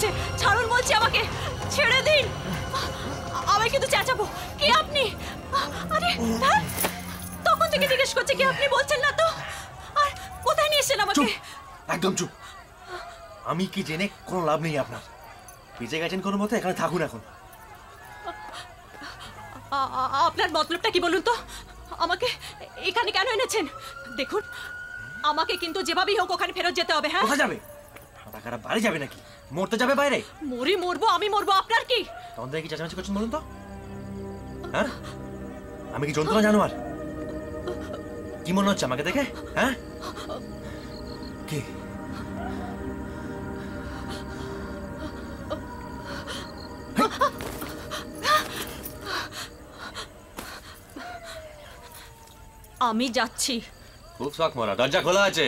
করছে। ছাড়ুন বলছি, আমাকে ছেড়ে দিন। আমি কিন্তু চেঁচাবো। কে আপনি? আরে ধ্যাৎ, তখন থেকে জিজ্ঞেস করছে কে আপনি, বলছেন না তো। আর কোথায় নিয়ে এসেছেন আমাকে? একদম চুপ। আমি কি জেনে কোনো লাভ নেই আপনার। বেঁচে গেছেন কোনো মতে, এখানে থাকুন এখন। আপনার মতলবটা কি বলুন তো? আমাকে এখানে কেন এনেছেন? দেখুন, আমাকে কিন্তু যেভাবেই হোক ওখানে ফেরত যেতে হবে। হ্যাঁ, কোথায় যাবে? টাকাটা বাড়ি যাবে নাকি? মরতে যাবে বাইরে? মরবো, আমি মরবো, আপনার কি? তখন থেকে কি চেঁচামেচি করছেন বলুন তো? হ্যাঁ, আমি কি জন্তু না জানোয়ার? কি মনে হচ্ছে আমাকে দেখে? হ্যাঁ, কি আমি যাচ্ছি। খুব শখ মারা, দরজা খোলা আছে।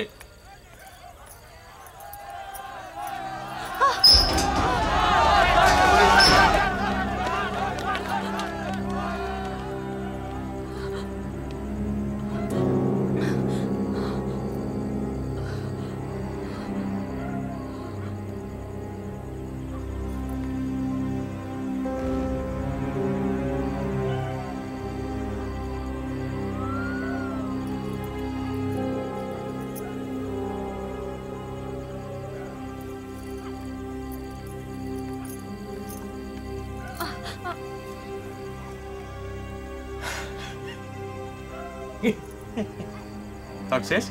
Talk শেষ?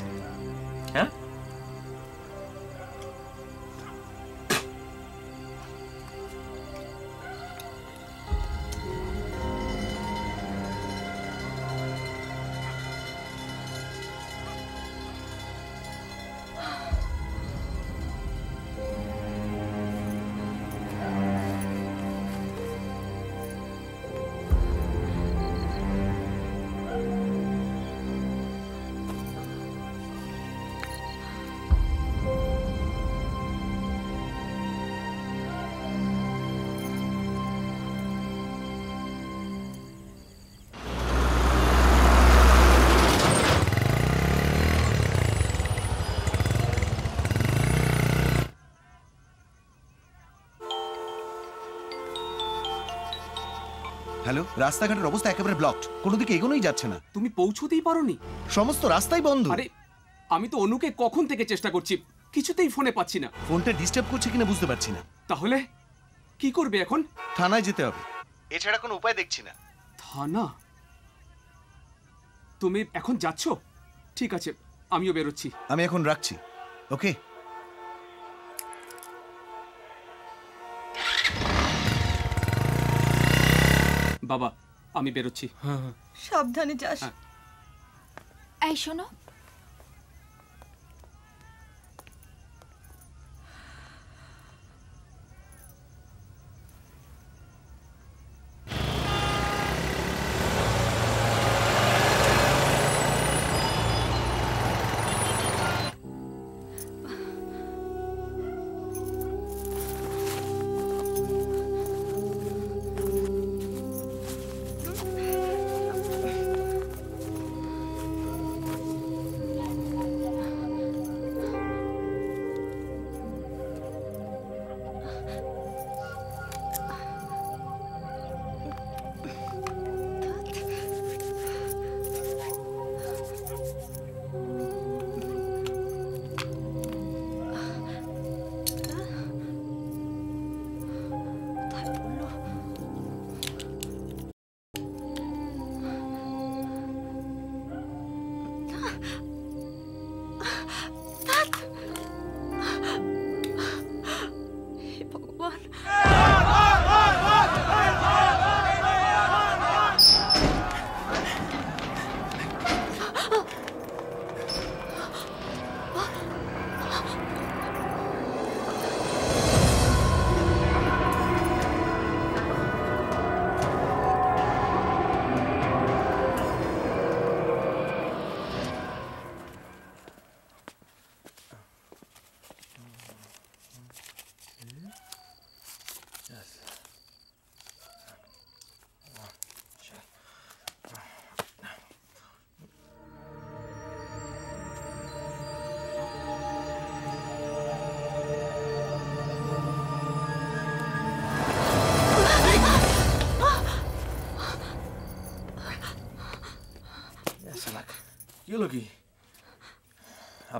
হ্যাঁ, হ্যালো, রাস্তাঘাটের অবস্থা একেবারে ব্লকড, কোনো দিকে এগোনোই যাচ্ছে না। তুমি পৌঁছতেই পারোনি? সমস্ত রাস্তাই বন্ধ। আরে আমি তো অনুকে কখন থেকে চেষ্টা করছি, কিছুতেই ফোনে পাচ্ছি না। ফোনটা ডিস্টার্ব করছে কিনা বুঝতে পারছি না। তাহলে কি করবে এখন? থানায় যেতে হবে, এছাড়া কোনো উপায় দেখছি না। থানা? তুমি এখন যাচ্ছ? ঠিক আছে, আমিও বেরোচ্ছি। আমি এখন রাখছি, ওকে? বাবা, আমি বেরোচ্ছি। সাবধানে যাস। এই শোনো,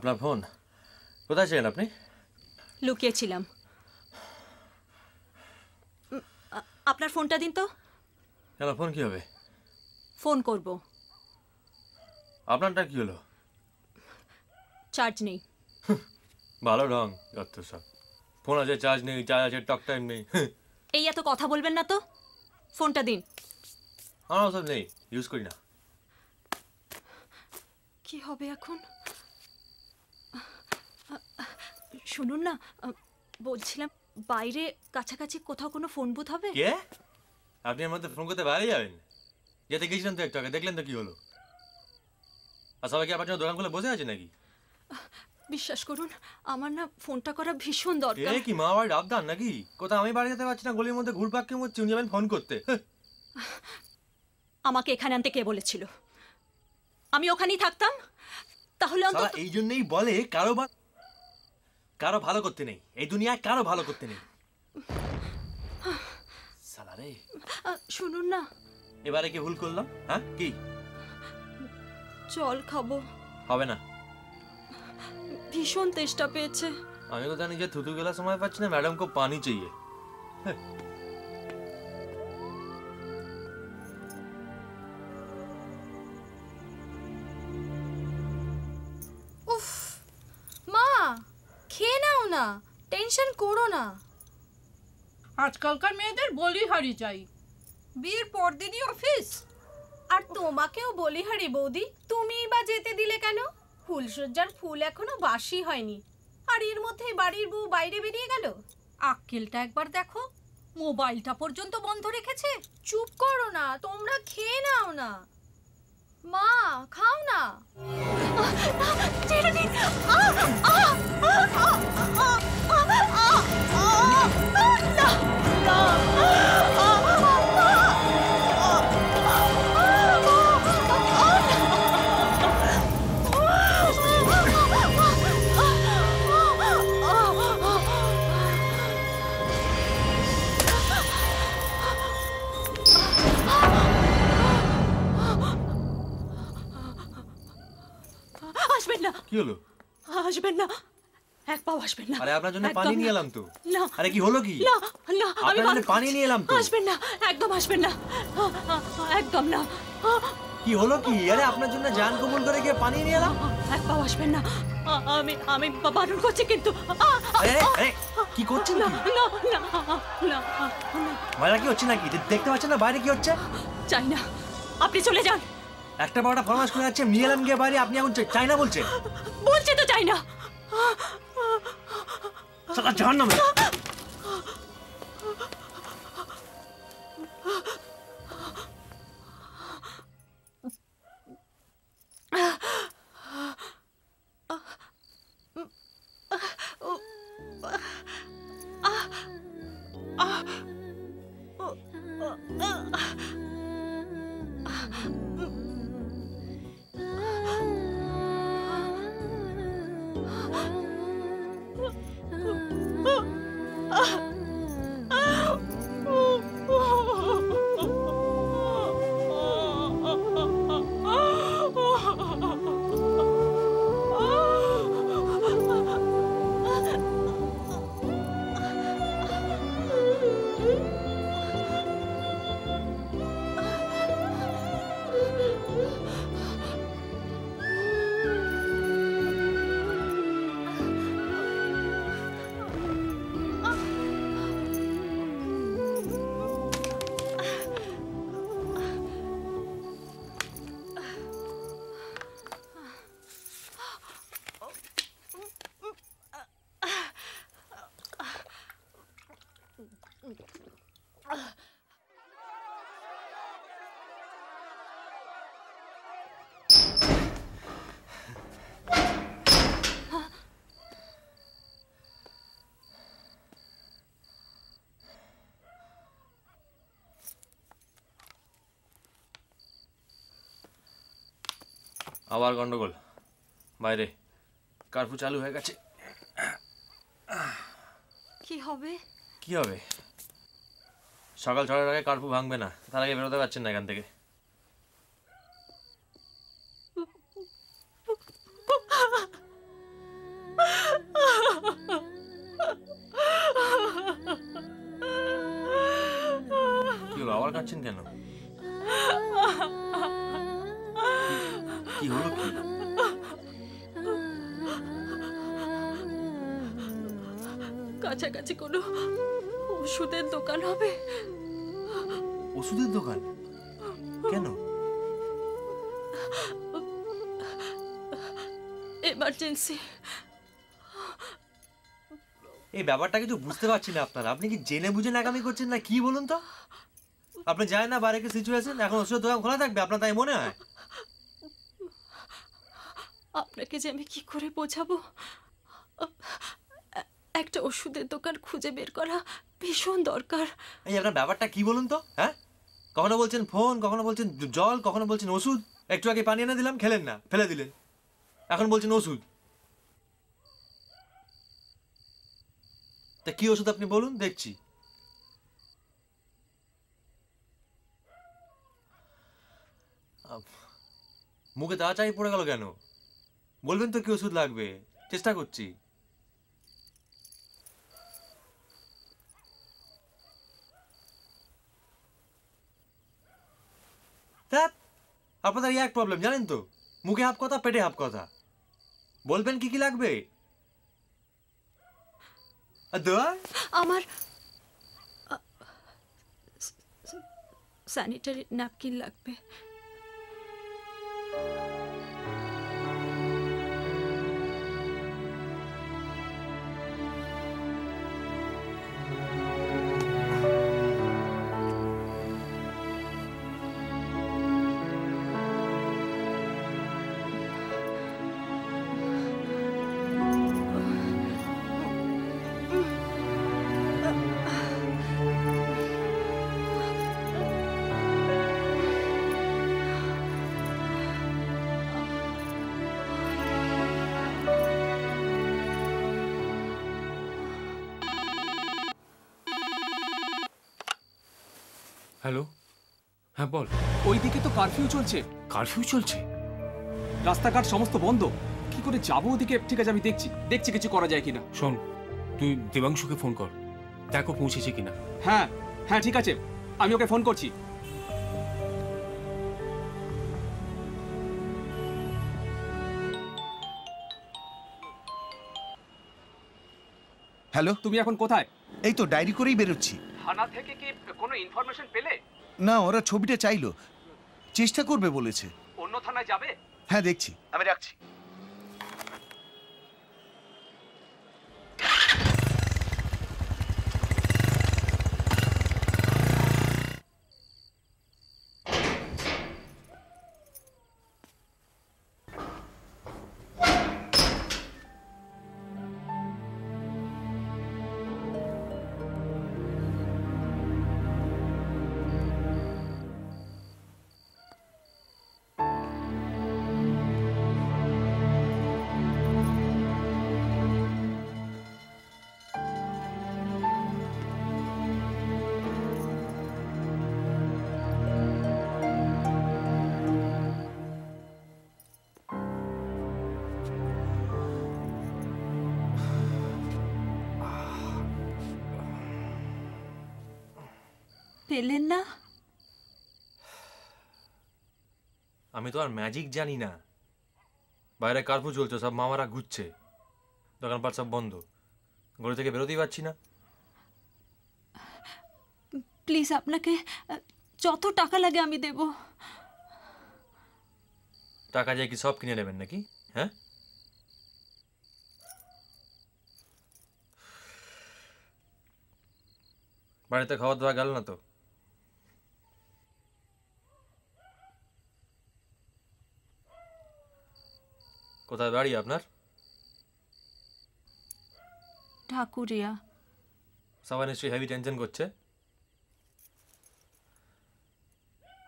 আপনার ফোন কোথায় ছিলেন আপনি? লুকিয়েছিলাম। আপনার ফোনটা দিন তো। কেন, ফোন কি হবে? ফোন করব। আপনারটা কি হলো? চার্জ নেই। ভালো ঢং যত সব। ফোন আছে চার্জ নেই, চার্জ আছে টক টাইম নেই। এই এত কথা বলবেন না তো, ফোনটা দিন। আমার সব নেই, ইউজ করি না। কি হবে এখন? শুনুন না, বলছিলাম বাইরে কাছাকাছি কোথাও কোনো ফোন বুথ হবে? কে? আপনি আমার মধ্যে ফোন করতে বাইরে যাবেন? যেতে গেছিলাম তো একটু আগে, দেখলেন তো কি হলো। আর সবাই কি আপনার জন্য দোকান খুলে বসে আছে নাকি? বিশ্বাস করুন, আমার না ফোনটা করা ভীষণ দরকার। এ কি মা বাড়ির আবদার নাকি? কোথাও আমি বাড়ি যেতে পারছি না, গলির মধ্যে ঘুরপাক কে মরছি, উনি যাবেন ফোন করতে। আমাকে এখানে আনতে কে বলেছিল? আমি ওখানেই থাকতাম। তাহলে অন্তত এই জন্যই বলে কারো ভালো করতে নেই, এই দুনিয়ায় কারো ভালো করতে নেই। সালা রে। শুনুন না, এবারে কি ভুল করলাম? হ্যাঁ কি? জল খাবো। হবে না। ভীষণ তেষ্টা পেয়েছে। আমি তো জানি যে থুতু গেলার সময় পাচ্ছি না, ম্যাডাম কো পানি চাইয়ে। উফ মা, খেয়ে নাও না, টেনশন করো না। আজকালকার মেয়েদের বলিহারি চাই, বিয়ের পরদিনই অফিস। আর তোমাকেও বলিহারি বৌদি, তুমিই বা যেতে দিলে কেন? ফুলসজ্জার ফুল এখনো বাসি হয়নি, আর এর মধ্যেই বাড়ির বউ বাইরে বেরিয়ে গেল। আক্কেলটা একবার দেখো, মোবাইলটা পর্যন্ত বন্ধ রেখেছে। চুপ করো না, তোমরা খেয়ে নাও না। মা খাও না। ছেড়ে দিন। আসবেন না। কি হলো? আসবেন না, এক পাও আসবেন না। আরে আপনার জন্য পানি নিয়ে এলাম তো। না। আরে কি হলো কি? না না, আমি আপনার জন্য পানি নিয়ে এলাম তো। আসবেন না, একদম আসবেন না, একদম না। কি হলো কি? আরে আপনার জন্য জান কবুল করে গিয়ে পানি নিয়ে এলাম। এক পাও আসবেন না। আমি বারণ করছি কিন্তু। আরে আরে কি করছেন না কি? না না না। বাইরে কি হচ্ছে নাকি? দেখতে পাচ্ছেন না বাইরে কি হচ্ছে? চাই না, আপনি চলে যান। একটা বড়টা ফরমাস করে যাচ্ছে, নিয়ে এলাম গিয়ে বাইরে, আপনি এখন চাই না বলছেন? বলছি তো চাই না। সালা জাহান্নামে। আবার গন্ডগোল, বাইরে কারফিউ চালু হয়ে গেছে। কি হবে? কি হবে? সকাল 6টার আগে কারফিউ ভাঙবে না, তার আগে বেরোতে পারছেন না এখান থেকে। কাঁদছেন কেন? কি হলো কি? কাছাকাছি কোনো ওষুধের দোকান হবে? ওষুধের দোকান? কেন? এমার্জেন্সি। এই ব্যাপারটা কিছু বুঝতে পারছি না আপনারা। আপনি কি জেনে বুঝে নাকামি করছেন না কি বলুন তো? আপনি জানেন না বাইরে কি সিচুয়েশন, এখন ওষুধের দোকান খোলা থাকবে আপনার তাই মনে হয়? আপনাকে যে আমি কি করে বোঝাবো, একটা ওষুধের দোকান খুঁজে বের করা ভীষণ দরকার। এই আপনার ব্যাপারটা কি বলুন তো? হ্যাঁ, কখনো বলছেন ফোন, কখনো বলছেন জল, কখনো বলছেন ওষুধ। একটু আগে পানি এনে দিলাম, খেলেন না, ফেলে দিলেন। এখন বলছেন ওষুধ। তা কি ওষুধ আপনি বলুন, দেখছি। মুখে তাড়াতাড়ি পড়ে গেল কেন? বলবেন তো কি ওষুধ লাগবে, চেষ্টা করছি। আপনাদের এক প্রবলেম জানেন তো, মুখে হাফ কথা পেটে হাফ কথা। বলবেন কি কি লাগবে? আমার স্যানিটারি ন্যাপকিন লাগবে। হ্যালো, হ্যাঁ বল। ওইদিকে তো কারফিউ চলছে। কারফিউ চলছে? রাস্তাঘাট সমস্ত বন্ধ, কি করে যাবো ওদিকে? ঠিক আছে, আমি দেখছি কিছু করা যায় কিনা। শোন, তুই দেবাংশুকে ফোন কর, দেখো পৌঁছেছে কিনা। হ্যাঁ হ্যাঁ ঠিক আছে, আমি ওকে ফোন করছি। হ্যালো, তুমি এখন কোথায়? এই তো ডায়েরি করেই বেরোচ্ছি। থানা থেকে কি কোনো ইনফরমেশন পেলে? না, ওরা ছবিটা চাইলো, চেষ্টা করবে বলেছে। অন্য থানায় যাবে? হ্যাঁ দেখছি, আমি রাখছি। পেলেন না? আমি তো আর ম্যাজিক জানি না। বাইরে কার্ফিউ চলছে, সব মামারা ঘুরছে, দোকানপাট সব বন্ধ, ঘরে থেকে বেরোতেই পারছি না। প্লিজ, আপনাকে যত টাকা লাগে আমি দেব। টাকা দিয়ে কি সব কিনে নেবেন নাকি? হ্যাঁ, বাড়িতে খাওয়া দাওয়া গেল না তো? কোথায় বাড়ি আপনার? ঠাকুরিয়া। সবাই নিশ্চয়ই হেভি টেনশন করছে।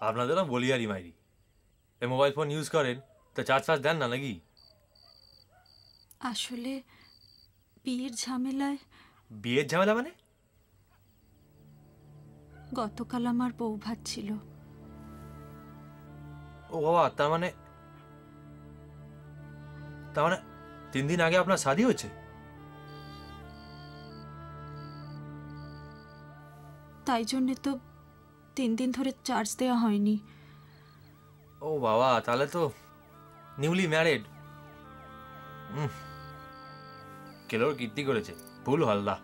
আপনাদের না বলি আর ইমাইরি, এই মোবাইল ফোন ইউজ করেন তো চার্জ ফার্জ দেন না নাকি? আসলে বিয়ের ঝামেলায়। বিয়ের ঝামেলা মানে? গতকাল আমার বউ ভাত ছিল। ও বাবা, তার মানে 3 দিন আগে আপনার শাদী হয়েছে? তাই জন্যে তো 3 দিন ধরে চার্জ দেওয়া হয়নি। ও বাবা, তাহলে তো নিউলি ম্যারিড। কেলোর কীর্তি করেছে, ভুল হালদা।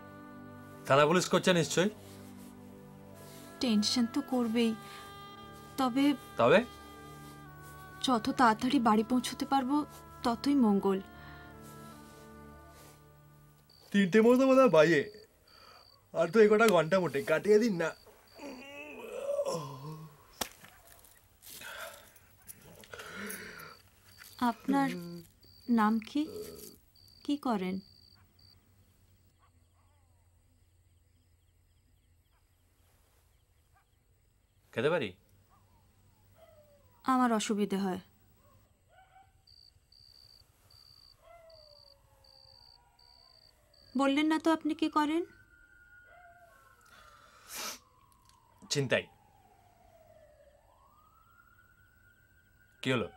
থানা পুলিশ করছে নিশ্চয়ই। টেনশন তো করবেই, তবে তবে যত তাড়াতাড়ি বাড়ি পৌঁছতে পারবো ততই মঙ্গল। 3টে মতো বোধ হয় বাজে, আর তো 1 ঘন্টা মোটে কাটিয়ে দিন না। আপনার নাম কি, কি করেন? খেতে পারি? আমার অসুবিধে হয়। বললেন না তো আপনি কি করেন? চিন্তাই। কি হলো,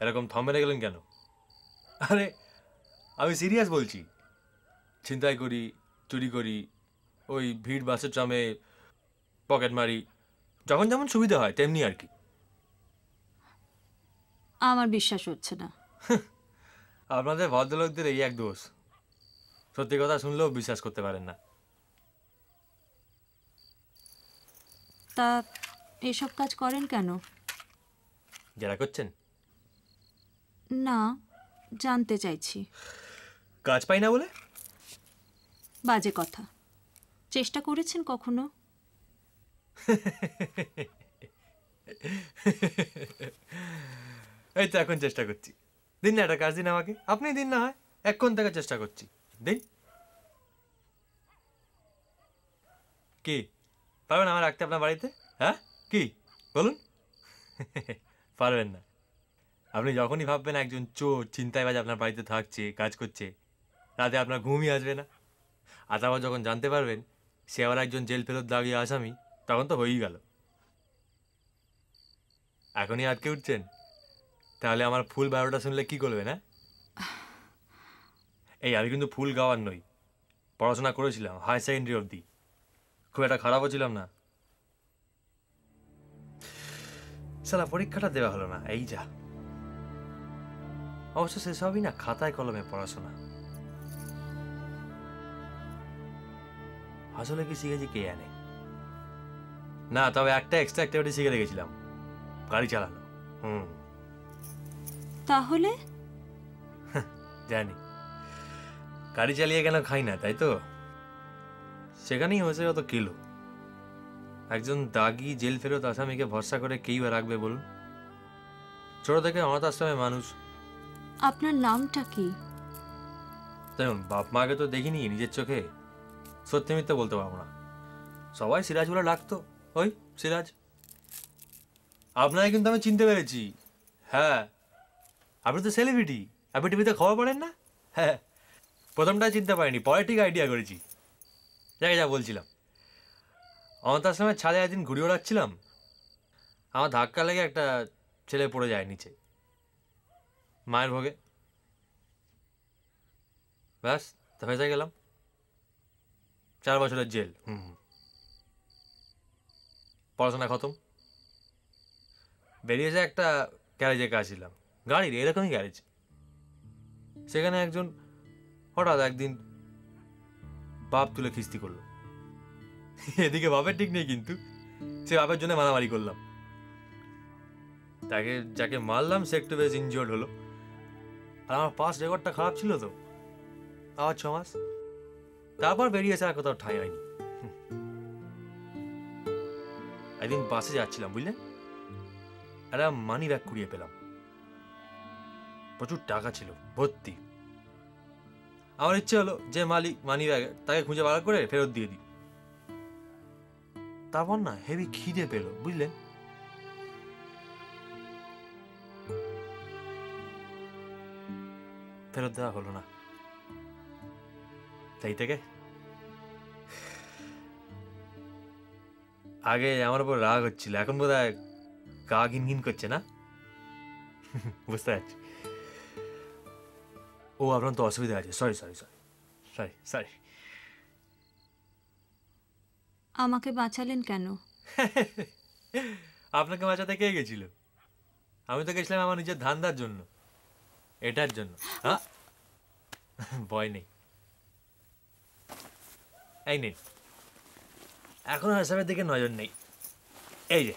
এরকম থম মেরে গেলেন কেন? আরে আমি সিরিয়াস বলছি। ছিনতাই করি, চুরি করি, ওই ভিড় বাসের ট্রামে পকেট মারি, যখন যেমন সুবিধা হয় তেমনি আর কি। আমার বিশ্বাস হচ্ছে না। আপনাদের ভদ্রলোকদের এই এক দোষ, সত্যি কথা শুনলেও বিশ্বাস করতে পারেন না। তা এসব কাজ করেন কেন? যারা করছেন না, জানতে চাইছি। কাজ পাই না বলে? বাজে কথা। চেষ্টা করেছেন কখনো? এই তো এখন চেষ্টা করছি। দিন না একটা কাজ দিন আমাকে, আপনি দিন না হয়, এখন থেকে চেষ্টা করছি। দিন। কি পারবেন আমার রাখতে আপনার বাড়িতে? হ্যাঁ কি বলুন? পারবেন না। আপনি যখনই ভাববেন একজন চোর ছিনতাইবাজ আপনার বাড়িতে থাকছে, কাজ করছে, রাতে আপনার ঘুমই আসবে না। আর তারপর যখন জানতে পারবেন সে আবার একজন জেল ফেরত দাঁড়িয়ে আসামি, তখন তো হয়েই গেল। এখনই আটকে উঠছেন? তাহলে আমার ফুল বারোটা শুনলে কি করবেন? হ্যাঁ, এই আমি কিন্তু ফুল গাওয়ার নই, পড়াশোনা করেছিলাম হাই সেকেন্ডারি অবধি, খুব একটা খারাপও ছিলাম না। সালা পরীক্ষাটা দেওয়া হলো না, এই যা। অবশ্য সেসবই না খাতায় কলমে পড়াশোনা। আসলে কি শিখেছি কে জানে। না, তবে একটা এক্সট্রা অ্যাক্টিভিটি শিখে রেখেছিলাম, গাড়ি চালানো। তাহলে জানি গাড়ি চালিয়ে কেন খাই না, তাই তো? সেখানেই হয়েছে কত কিলো। একজন দাগি জেল ফেরত আসামিকে ভরসা করে কেই বা রাখবে বলুন? ছোট থেকে অনাথ আশ্রমে মানুষ। আপনার নামটা কি? দেখুন, বাপ মাকে তো দেখিনি নিজের চোখে, সত্যি মিথ্যে বলতে পারবো না। সবাই সিরাজ বলে ডাকতো, ওই সিরাজ। আপনাকে কিন্তু আমি চিনতে পেরেছি। হ্যাঁ, আপনি তো সেলিব্রিটি, আপনি টিভিতে খবর পড়েন না? হ্যাঁ, প্রথমটাই চিনতে পারিনি, পরে ঠিক আইডিয়া করেছি। যাকে যা বলছিলাম, অনাথ আশ্রমের ছাদে একদিন ঘুড়ি ওড়াচ্ছিলাম, আমার ধাক্কা লেগে একটা ছেলে পড়ে যায় নিচে, মায়ের ভোগে। ব্যাস, তো ফেঁসে গেলাম, 4 বছরের জেল। পড়াশোনা খতম। বেরিয়েছে একটা গ্যারেজে কাজ ছিলাম, গাড়ির এরকমই গ্যারেজ। সেখানে একজন হঠাৎ একদিন বাপ তুলে খিস্তি করলো। এদিকে বাপের ঠিক নেই, কিন্তু সে বাপের জন্য মারামারি করলাম। তাকে যাকে মারলাম সে একটু বেশ ইনজিওর্ড হলো। আর আমার পাস রেকর্ডটা খারাপ ছিল তো, আবার 6 মাস। তারপর বেরিয়েছে, আর কোথাও ঠাঁই হয়নি। একদিন বাসে যাচ্ছিলাম, বুঝলেন, একটা মানি ব্যাগ কুড়িয়ে পেলাম। প্রচুর টাকা ছিল, ভর্তি। আমার ইচ্ছে হলো যে মালিক মানি ব্যাগ, তাকে খুঁজে বার করে ফেরত দিয়ে দিই। তারপর না হেভি খিদে পেল, বুঝলেন। ফেরত দেওয়া হলো না। তাই থেকে আগে আমার উপর রাগ হচ্ছিল, এখন বোধ হয় গা ঘিন করছে না? বুঝতে পারছি। ও, আপনার তো অসুবিধা আছে, sorry sorry sorry sorry sorry. আমাকে বাঁচালেন কেন? আপনাকে বাঁচাতে কে গেছিল? আমি তো গেছিলাম আমার নিজের ধান্দার জন্য, এটার জন্য। হ্যাঁ, ভয় নেই। এই নেই, এখন আর হিসাবের দিকে নজর নেই। এই যে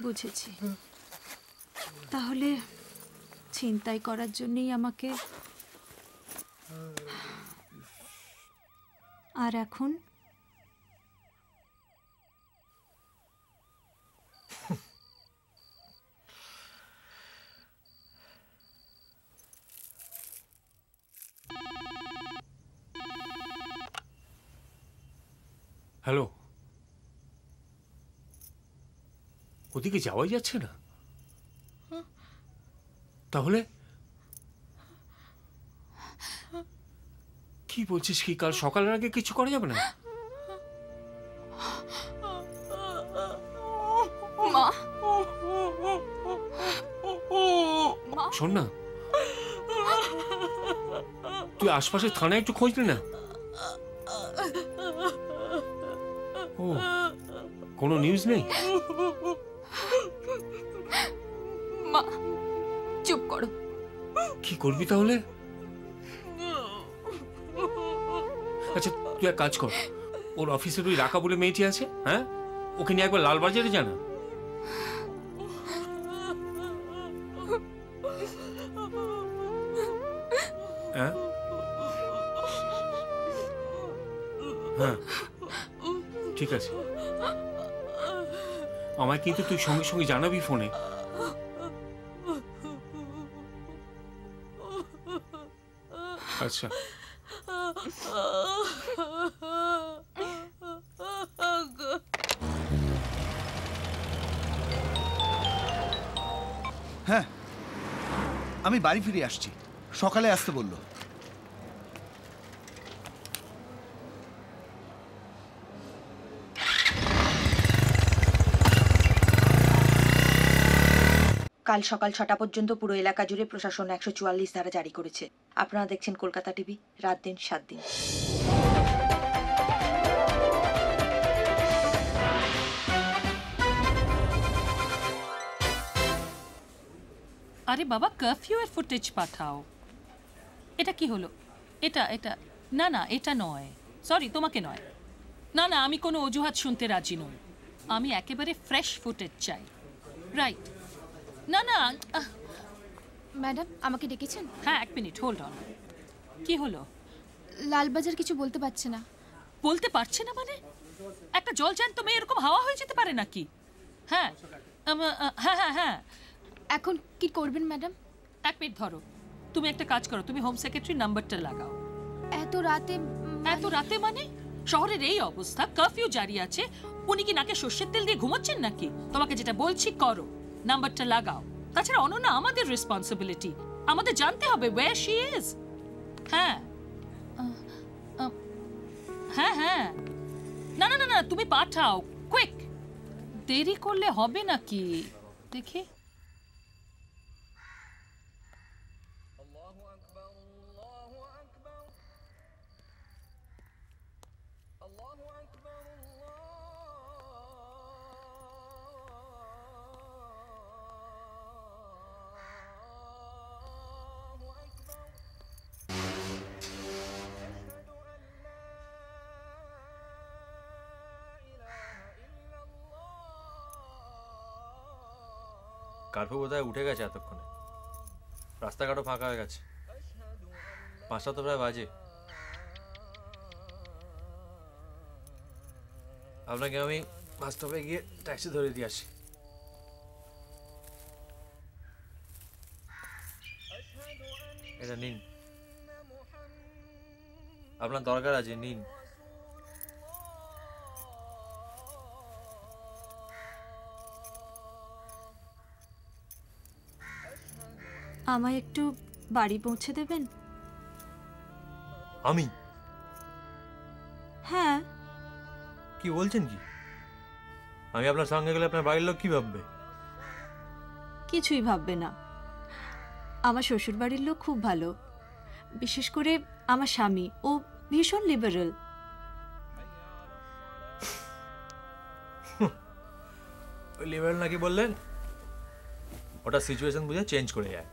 বুঝেছি, তাহলে ছিনতাই করার জন্যই আমাকে। আর এখন হ্যালো, ওদিকে যাওয়াই যাচ্ছে না? তাহলে কি বলছিস? কি কাল সকালের আগে কিছু করা যাবে না? মা, শোন না, তুই আশপাশের থানায় একটু খোঁজ নে না। ও, কোনো নিউজ নেই? মা চুপ করো। কি করবি তাহলে? আচ্ছা তুই এক কাজ কর, ওর অফিসের ওই রাকা বলে মেয়েটি আছে, হ্যাঁ, ওকে নিয়ে একবার লালবাজারে জানা। হ্যাঁ হ্যাঁ ঠিক আছে, আমায় কিন্তু তুই সঙ্গে সঙ্গে জানাবি ফোনে। আচ্ছা হ্যাঁ, আমি বাড়ি ফিরে আসছি, সকালে আসতে বললো। কাল সকাল 6টা পর্যন্ত পুরো এলাকা জুড়ে প্রশাসন 144 ধারা জারি করেছে। আপনারা দেখছেন কলকাতা টিভি, রাত দিন 7 দিন। আরে বাবা, কারফিউ এর ফুটেজ পাঠাও। এটা কি হলো? এটা এটা না না, এটা নয়, সরি, তোমাকে নয়। না না, আমি কোনো অজুহাত শুনতে রাজি নই। আমি একেবারে ফ্রেশ ফুটেজ চাই। রাইট? না না। ম্যাডাম আমাকে ডেকেছেন? হ্যাঁ, এক মিনিট, হোল্ড অন। কি হলো? লালবাজার কিছু বলতে পারছে না। বলতে পারছে না মানে? একটা জল জ্যান্ত মেয়ে এরকম হাওয়া হয়ে যেতে পারে নাকি? হ্যাঁ হ্যাঁ হ্যাঁ হ্যাঁ। এখন কি করবেন ম্যাডাম? এক মিনিট ধরো, তুমি একটা কাজ করো, তুমি হোম সেক্রেটারি নাম্বারটা লাগাও। এত রাতে? এত রাতে মানে? শহরের এই অবস্থা, কারফিউ জারি আছে, উনি কি নাকে সর্ষের তেল দিয়ে ঘুমোচ্ছেন নাকি? তোমাকে যেটা বলছি করো, নাম্বারটা লাগাও। তাছাড়া অনন্যা আমাদের রেসপন্সিবিলিটি, আমাদের জানতে হবে ওয়্যার শি ইজ। হ্যাঁ হ্যাঁ হ্যাঁ, না না না না, তুমি পাঠাও কুইক, দেরি করলে হবে নাকি? দেখি। কার্ফু বোধহয় উঠে গেছে এতক্ষণে, রাস্তাঘাটও ফাঁকা হয়ে গেছে, 5টা তো প্রায় বাজে। আপনাকে আমি বাস স্টপে গিয়ে ট্যাক্সি ধরে দিয়ে আসি। এটা নিন, আপনার দরকার আছে, নিন। আমায় একটু বাড়ি পৌঁছে দেবেন? আমি? হ্যাঁ। কি বলছেন কি? আমি আপনার সঙ্গে গেলে আপনার বাড়ির লোক কি ভাববে? কিছুই ভাববে না। আমার শ্বশুর বাড়ির লোক খুব ভালো, বিশেষ করে আমার স্বামী, ও ভীষণ লিবারেল। লেভেল নাকি বললেন ওটা সিচুয়েশন বুঝে চেঞ্জ করে যায়,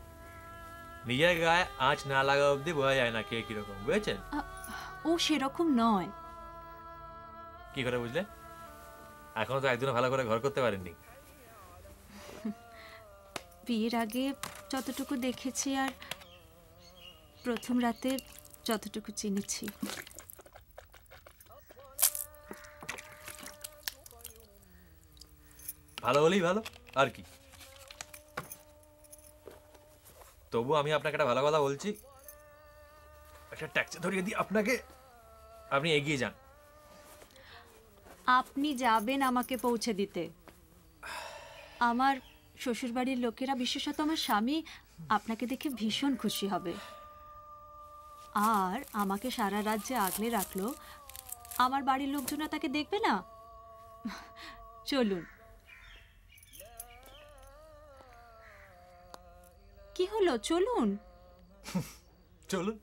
নিজের গায়ে আঁচ না লাগা অবধি বোঝা যায় না কে কিরকম, বুঝেছেন? ও সেরকম নয়। কি করে বুঝলে? এখনো তো একদিনও ভালো করে ঘর করতে পারেননি। বিয়ের আগে যতটুকু দেখেছি আর প্রথম রাতে যতটুকু চিনেছি। ভালো হলেই ভালো, আর কি। তবু আমি আপনাকে একটা ভালো কথা বলছি, একটা ট্যাক্সি ধরিয়ে দিই আপনাকে, আপনি এগিয়ে যান। আপনি যাবেন আমাকে পৌঁছে দিতে? আমার শ্বশুরবাড়ির লোকেরা, বিশেষত আমার স্বামী, আপনাকে দেখে ভীষণ খুশি হবে। আর আমাকে সারা রাত যে আগলে রাখলো, আমার বাড়ির লোকজনরা তাকে দেখবে না? চলুন। কি হলো, চলুন। চলুন।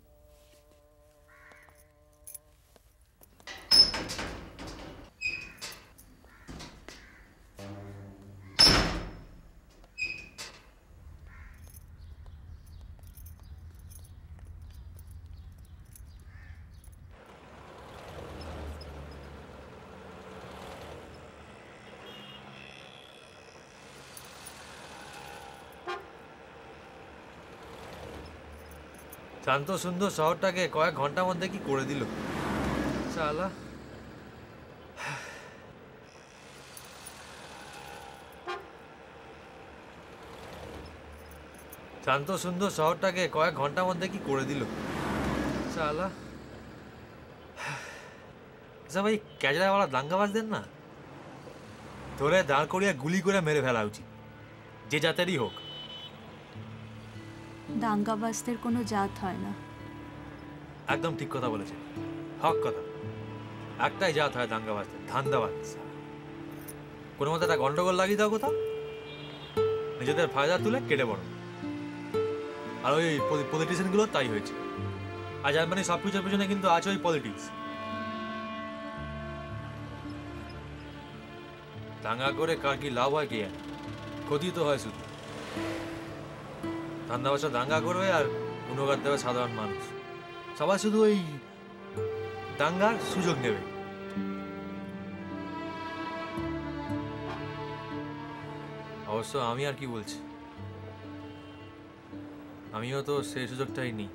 শান্ত সুন্দর শহরটাকে কয়েক ঘন্টার মধ্যে কি করে দিল শালা। শান্ত সুন্দর শহরটাকে কয়েক ঘন্টার মধ্যে কি করে দিল শালা। আচ্ছা ভাই, ক্যাজরাওয়ালা দাঙ্গাবাজদের না ধরে দাঁড় করিয়া গুলি করে মেরে ফেলা উচিত, যে জাতেরই হোক। দাঙ্গাবাজদের কোনো জাত হয় না। একদম ঠিক কথা বলেছেন, হক কথা। একটাই জাত হয় দাঙ্গাবাজদের, ধান্দাবাজ। কোনো মতো একটা গন্ডগোল লাগিয়ে দাও কোথাও, নিজেদের ফায়দা তুলে কেটে পড়ো। আর ওই পলিটিশিয়ান গুলো তাই হয়েছে। আর জার্মানি সব কিছুর পেছনে কিন্তু আছে ওই পলিটিক্স। দাঙ্গা করে কার কি লাভ হয় কে জানে, ক্ষতি তো হয় শুধু। ধান্দাবাজরা দাঙ্গা করবে আর গুণগার দেবে সাধারণ মানুষ। সবাই শুধু ওই দাঙ্গার সুযোগ নেবে। অবশ্য আমি আর কি বলছি, আমিও তো সেই সুযোগটাই নিই।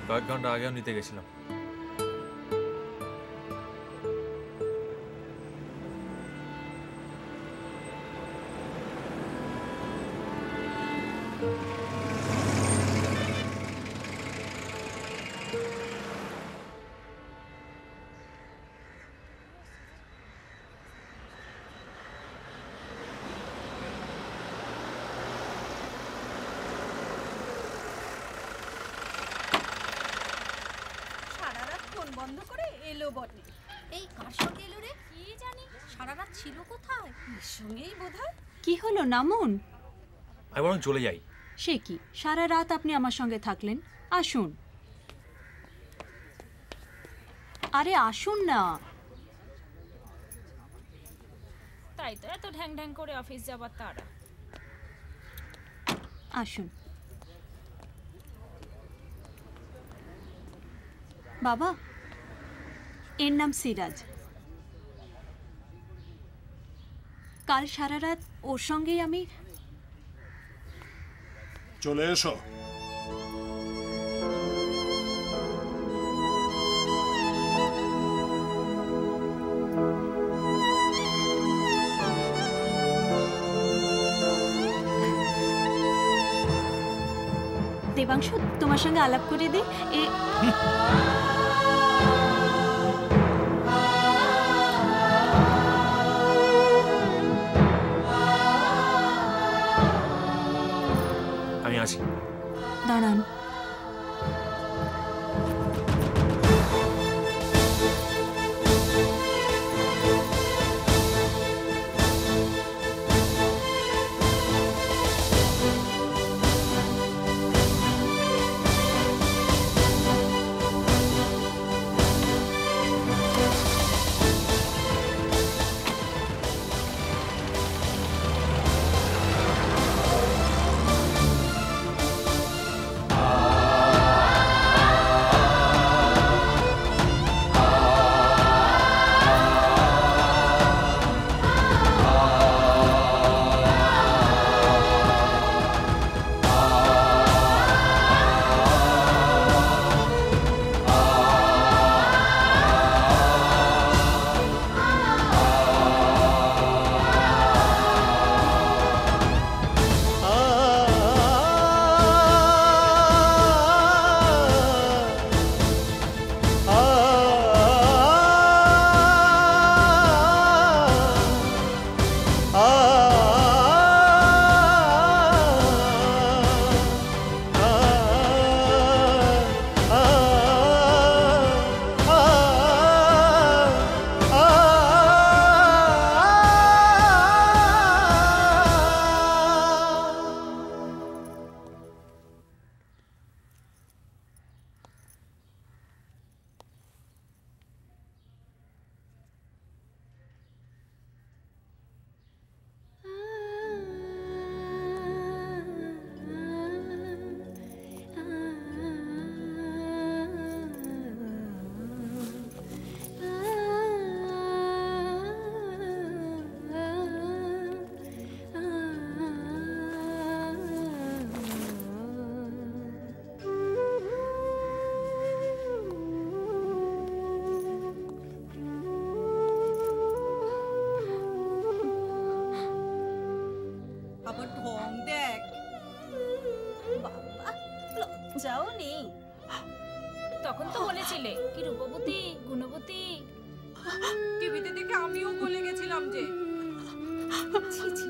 কয়েক ঘন্টা আগেও নিতে গেছিলাম। বন্ধ করে এলো বটে। এই কার সঙ্গে এলো রে? কি জানি, সারা রাত ছিল কোথায়? এর সঙ্গেই বোধহয়। কি হলো, নামুন। আমি বরং চলে যাই। সে কি, সারা রাত আপনি আমার সঙ্গে থাকলেন? আসুন। আরে আসুন না। তাই তো এত ঢ্যাং ঢ্যাং করে অফিস যাবার তারা। আসুন। বাবা, এর নাম সিরাজ। কাল সারা রাত ওর সঙ্গেই আমি। চলে এসো। দেবাংশু, তোমার সঙ্গে আলাপ করে দে। আমি আসি। দাঁড়ান। বাচ্চাও নেই। তখন তো বলেছিলে কি রূপবতী গুণবতী। টিভিতে দেখে আমিও বলে গেছিলাম যে ছি ছি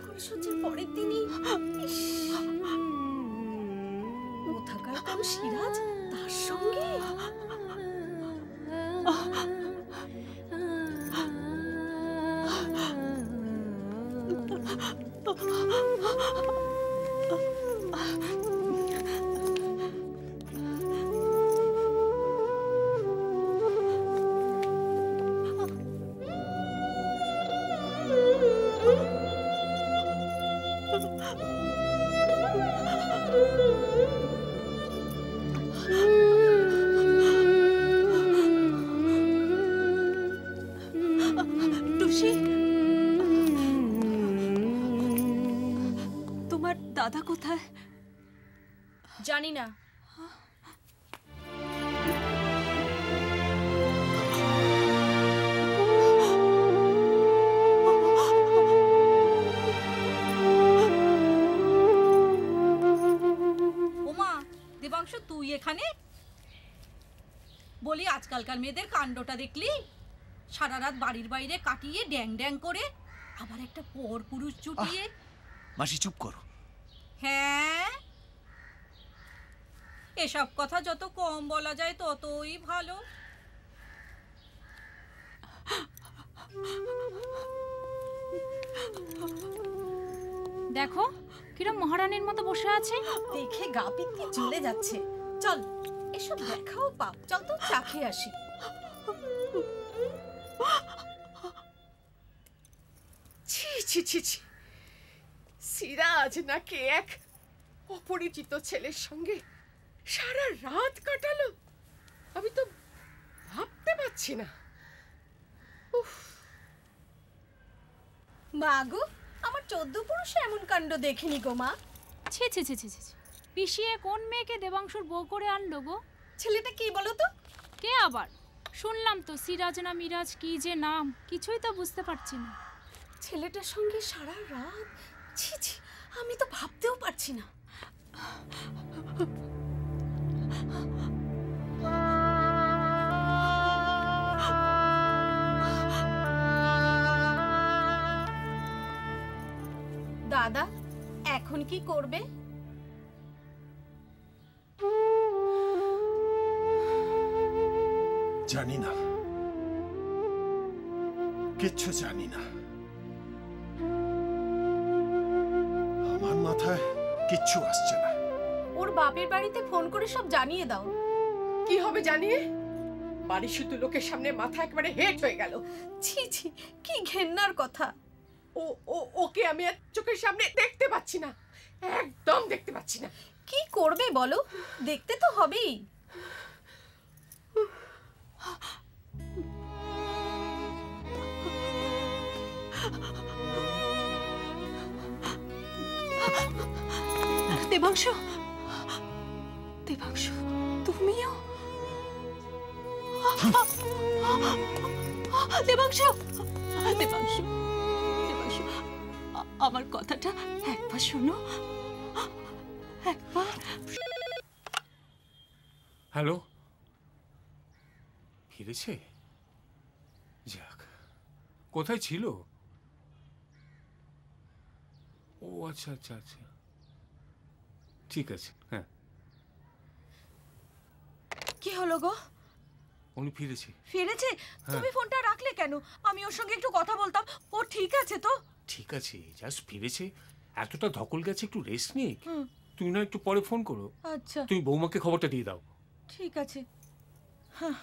ফুলসজ্জার পরের দিনই কোথাকার কোন সিরাজ তার সঙ্গে। তোমার দাদা কোথায়? জানি না। ওমা দেবাংশু, তুই এখানে? বলি আজকালকার মেয়েদের কাণ্ডটা দেখলি? সারা রাত বাড়ির বাইরে কাটিয়ে ড্যাং ড্যাং করে আবার একটা পর পুরুষ জুটিয়ে। মাসি চুপ করো। হ্যাঁ, এসব কথা যত কম বলা যায় ততই ভালো। দেখো কিরম মহারানীর মতো বসে আছে। দেখে গা পিত্তি জ্বলে যাচ্ছে। চল এসব দেখাও পাপ, চল তো চা খেয়ে আসি। ছি ছি ছি ছি, সিরাজ নাকি এক অপরিচিত ছেলের সঙ্গে সারা রাত কাটালো? আমি তো ভাবতে পারছি না। মা গো, আমার 14 পুরুষে এমন কাণ্ড দেখিনি গো মা। ছি ছি ছি ছি ছি, পিষিয়ে কোন মেয়েকে দেবাংশুর বউ করে আনলো গো? ছেলেটা কি বলো তো? কে আবার? শুনলাম তো সিরাজ না মিরাজ কি যে নাম, কিছুই তো বুঝতে পারছি না। ছেলেটার সঙ্গে সারা রাত, ছি ছি, আমি তো ভাবতেও পারছি না। দাদা এখন কি করবে? জানি না, কিচ্ছু জানি না। আমার মাথায় কিচ্ছু আসছে না। ওর বাপের বাড়িতে ফোন করে সব জানিয়ে দাও। কি হবে জানিয়ে? বাড়ি শুধু লোকের সামনে মাথা একেবারে হেট হয়ে গেল। ছি ছি, কি ঘেন্নার কথা। ওকে আমি আর চোখের সামনে দেখতে পাচ্ছি না, একদম দেখতে পাচ্ছি না। কি করবে বলো? দেখতে তো হবেই। দেবাংশু, দেবাংশু তুমিও? দেবাংশু, দেবাংশু, দেবাংশু, আমার কথাটা একবার শোনো, একবার। হ্যালো, ফিরেছে? যাক, কোথায় ছিল? ও আচ্ছা আচ্ছা আচ্ছা, ঠিক আছে। হ্যাঁ, কি হলো গো? উনি ফিরেছে। ফিরেছে? তুমি ফোনটা রাখলে কেন? আমি ওর সঙ্গে একটু কথা বলতাম। ও ঠিক আছে তো? ঠিক আছে, জাস্ট ফিরেছে। এতটা ধকল গেছে, একটু রেস্ট নিক। তুমি না একটু পরে ফোন করো। আচ্ছা, তুমি বৌমাকে খবরটা দিয়ে দাও। ঠিক আছে। হ্যাঁ,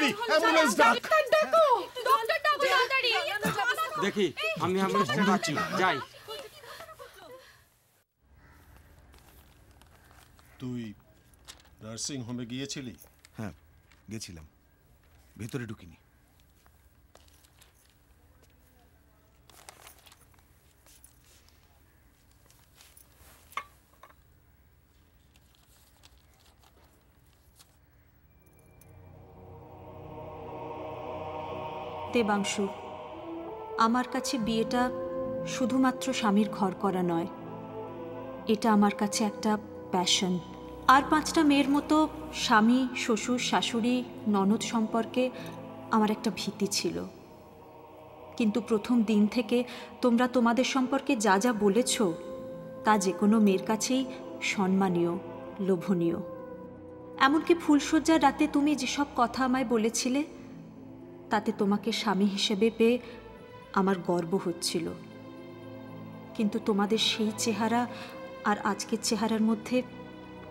শিগগিরই অ্যাম্বুলেন্স ডাক। ডাকো ডক্টর ডাকো তাড়াতাড়ি। দেখি আমি অ্যাম্বুলেন্সটা ডাকছি, যাই। তুই নার্সিং হোমে গিয়েছিলি? হ্যাঁ গেছিলাম, ভেতরে ঢুকিনি। দেবাংশু, আমার কাছে বিয়েটা শুধুমাত্র স্বামীর ঘর করা নয়, এটা আমার কাছে একটা প্যাশন। আর 5টা মেয়ের মতো স্বামী, শ্বশুর, শাশুড়ি, ননদ সম্পর্কে আমার একটা ভীতি ছিল। কিন্তু প্রথম দিন থেকে তোমরা তোমাদের সম্পর্কে যা যা বলেছ তা যে কোনো মেয়ের কাছেই সম্মানীয়, লোভনীয়। এমনকি ফুলশয্যার রাতে তুমি যেসব কথা আমায় বলেছিলে তাতে তোমাকে স্বামী হিসেবে পেয়ে আমার গর্ব হচ্ছিল। কিন্তু তোমাদের সেই চেহারা আর আজকের চেহারার মধ্যে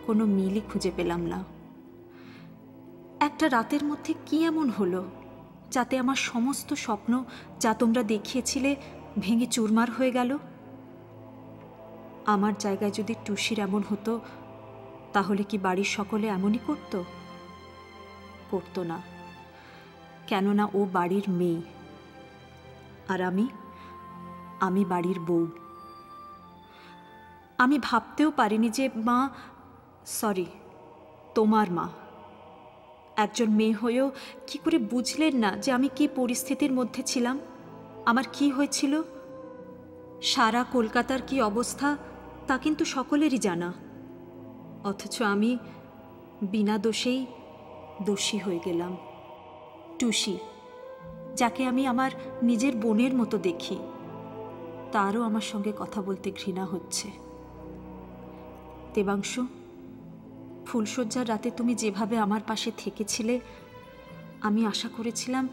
কোনো মিলই খুঁজে পেলাম না। একটা রাতের মধ্যে কি এমন হলো যাতে আমার সমস্ত স্বপ্ন যা তোমরা দেখিয়েছিলে ভেঙে চুরমার হয়ে গেল? আমার জায়গায় যদি টুসির এমন হতো তাহলে কি বাড়ির সকলে এমনই করতো? করতো না, কেননা ও বাড়ির মেয়ে আর আমি বাড়ির বউ। আমি ভাবতেও পারিনি যে তোমার মা একজন মেয়ে হয়েও কি করে বুঝলেন না যে আমি কি পরিস্থিতির মধ্যে ছিলাম, আমার কি হয়েছিল। সারা কলকাতার কি অবস্থা তা কিন্তু সকলেরই জানা, অথচ আমি বিনা দোষেই দোষী হয়ে গেলাম। টুসি, যাকে আমি আমার নিজের বোনের মতো দেখি, তারও আমার সঙ্গে কথা বলতে ঘৃণা হচ্ছে। দেবাংশু, ফুলশয্যার রাতে তুমি যেভাবে আমার পাশে থেকেছিলে আমি আশা করেছিলাম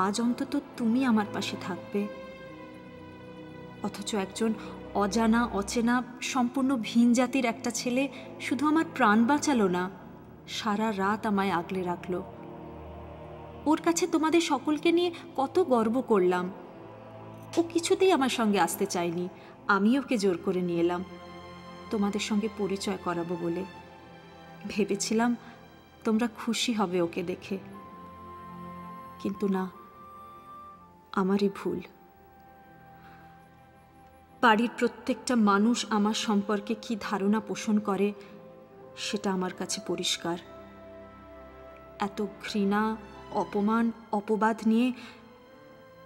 আজ অন্তত তুমি আমার পাশে থাকবে। অথচ একজন অজানা, অচেনা, সম্পূর্ণ ভিন জাতির একটা ছেলে শুধু আমার প্রাণ বাঁচালো না, সারা রাত আমায় আগলে রাখলো। ওর কাছে তোমাদের সকলকে নিয়ে কত গর্ব করলাম। ও কিছুতেই আমার সঙ্গে আসতে চায়নি, আমি ওকে জোর করে নিয়ে এলাম তোমাদের সঙ্গে পরিচয় করাবো বলে। ভেবেছিলাম তোমরা খুশি হবে ওকে দেখে, কিন্তু না, আমারই ভুল। বাড়ির প্রত্যেকটা মানুষ আমার সম্পর্কে কি ধারণা পোষণ করে সেটা আমার কাছে পরিষ্কার। এত ঘৃণা, অপমান, অপবাদ নিয়ে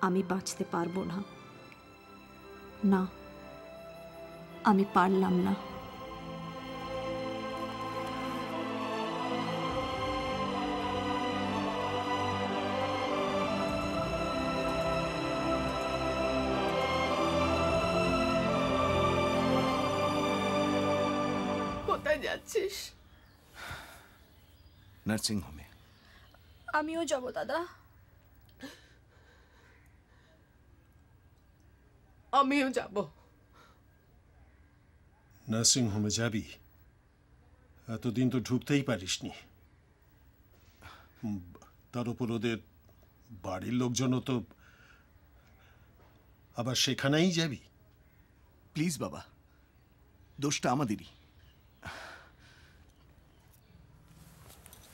আমি বাঁচতে পারবো না। না, আমি পারলাম না। কোথায় যাচ্ছিস? নার্সিং হোমে। আমিও যাব দাদা। আমিও যাব। নার্সিং হোমে যাবি? এতদিন তো ঢুকতেই পারিসনি। তার উপর ওদের বাড়ির লোকজনও তো, আবার সেখানেই যাবি? প্লিজ বাবা, দোষটা আমাদেরই।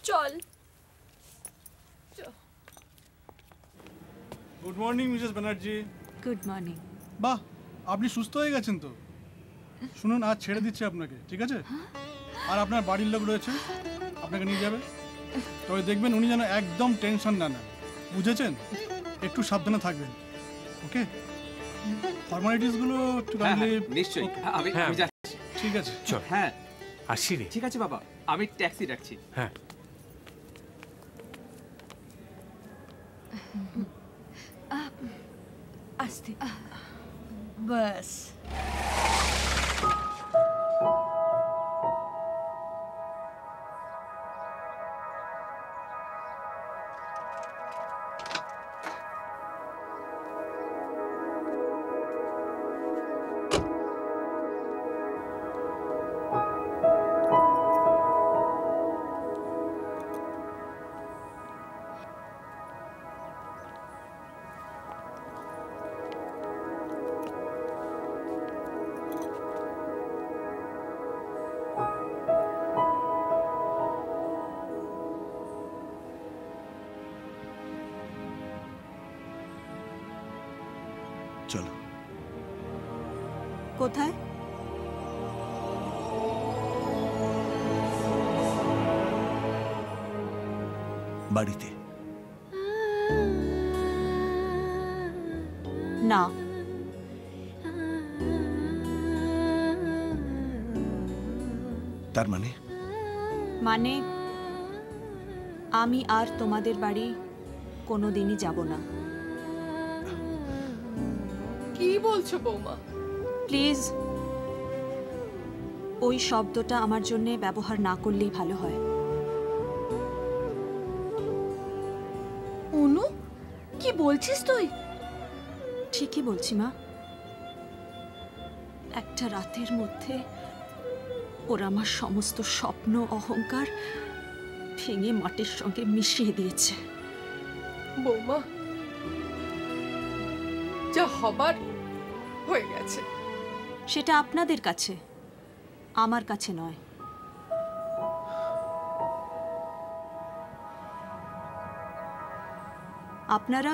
চল। Good morning Mrs Banerjee. Good morning. বাহ, আপনি সুস্থ হয়ে গেছেন তো। শুনুন, আজ ছেড়ে দিচ্ছে আপনাকে, ঠিক আছে? আর আপনার বাড়ির লোক রয়েছে, আপনাকে নিয়ে যাবে। তবে দেখবেন উনি যেন একদম টেনশন না নেন, বুঝেছেন? একটু সাবধানে থাকবেন, ওকে? ফর্মালিটিসগুলো একটু কাইন্ডলি। নিশ্চয়ই, আমি যাচ্ছি। ঠিক আছে, চল। হ্যাঁ আসি রে। ঠিক আছে বাবা, আমি ট্যাক্সি ডাকছি। হ্যাঁ। আস্তে, বাস। চলো। কোথায়? বাড়িতে। না, তার মানে? মানে আমি আর তোমাদের বাড়ি কোনোদিনই যাব না। কি বলছো বৌমা? প্লিজ ওই শব্দটা আমার জন্য ব্যবহার না করলেই ভালো হয়। অনু, কি বলছিস তুই? ঠিকই বলছি মা। একটা রাতের মধ্যে ওরা আমার সমস্ত স্বপ্ন অহংকার ভেঙে মাটির সঙ্গে মিশিয়ে দিয়েছে। বৌমা, যা হবার হয়ে গেছে। সেটা আপনাদের কাছে, আমার কাছে নয়। আপনারা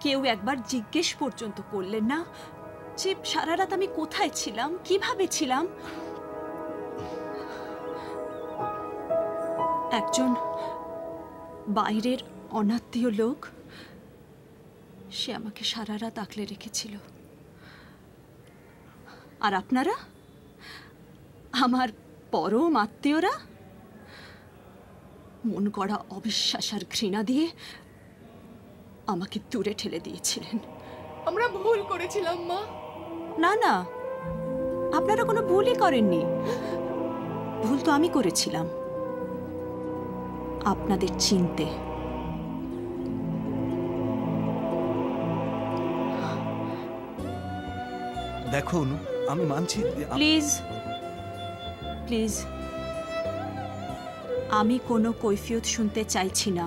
কেউ একবার জিজ্ঞেস পর্যন্ত করলেন না যে সারা রাত আমি কোথায় ছিলাম, কিভাবে ছিলাম। একজন বাইরের অনাত্মীয় লোক সে আমাকে সারা রাত আঁকলে রেখেছিল। আর আপনারা, আমার পরম আত্মীয়রা, মন গড়া অবিশ্বাস আর ঘৃণা দিয়ে আমাকে দূরে ঠেলে দিয়েছিলেন। আমরা ভুল করেছিলাম মা। না না, আপনারা কোনো ভুলই করেননি। ভুল তো আমি করেছিলাম, আপনাদের চিনতে। দেখো অনু, আমি মানছি। প্লিজ প্লিজ, আমি কোনো কৈফিয়ত শুনতে চাইছি না।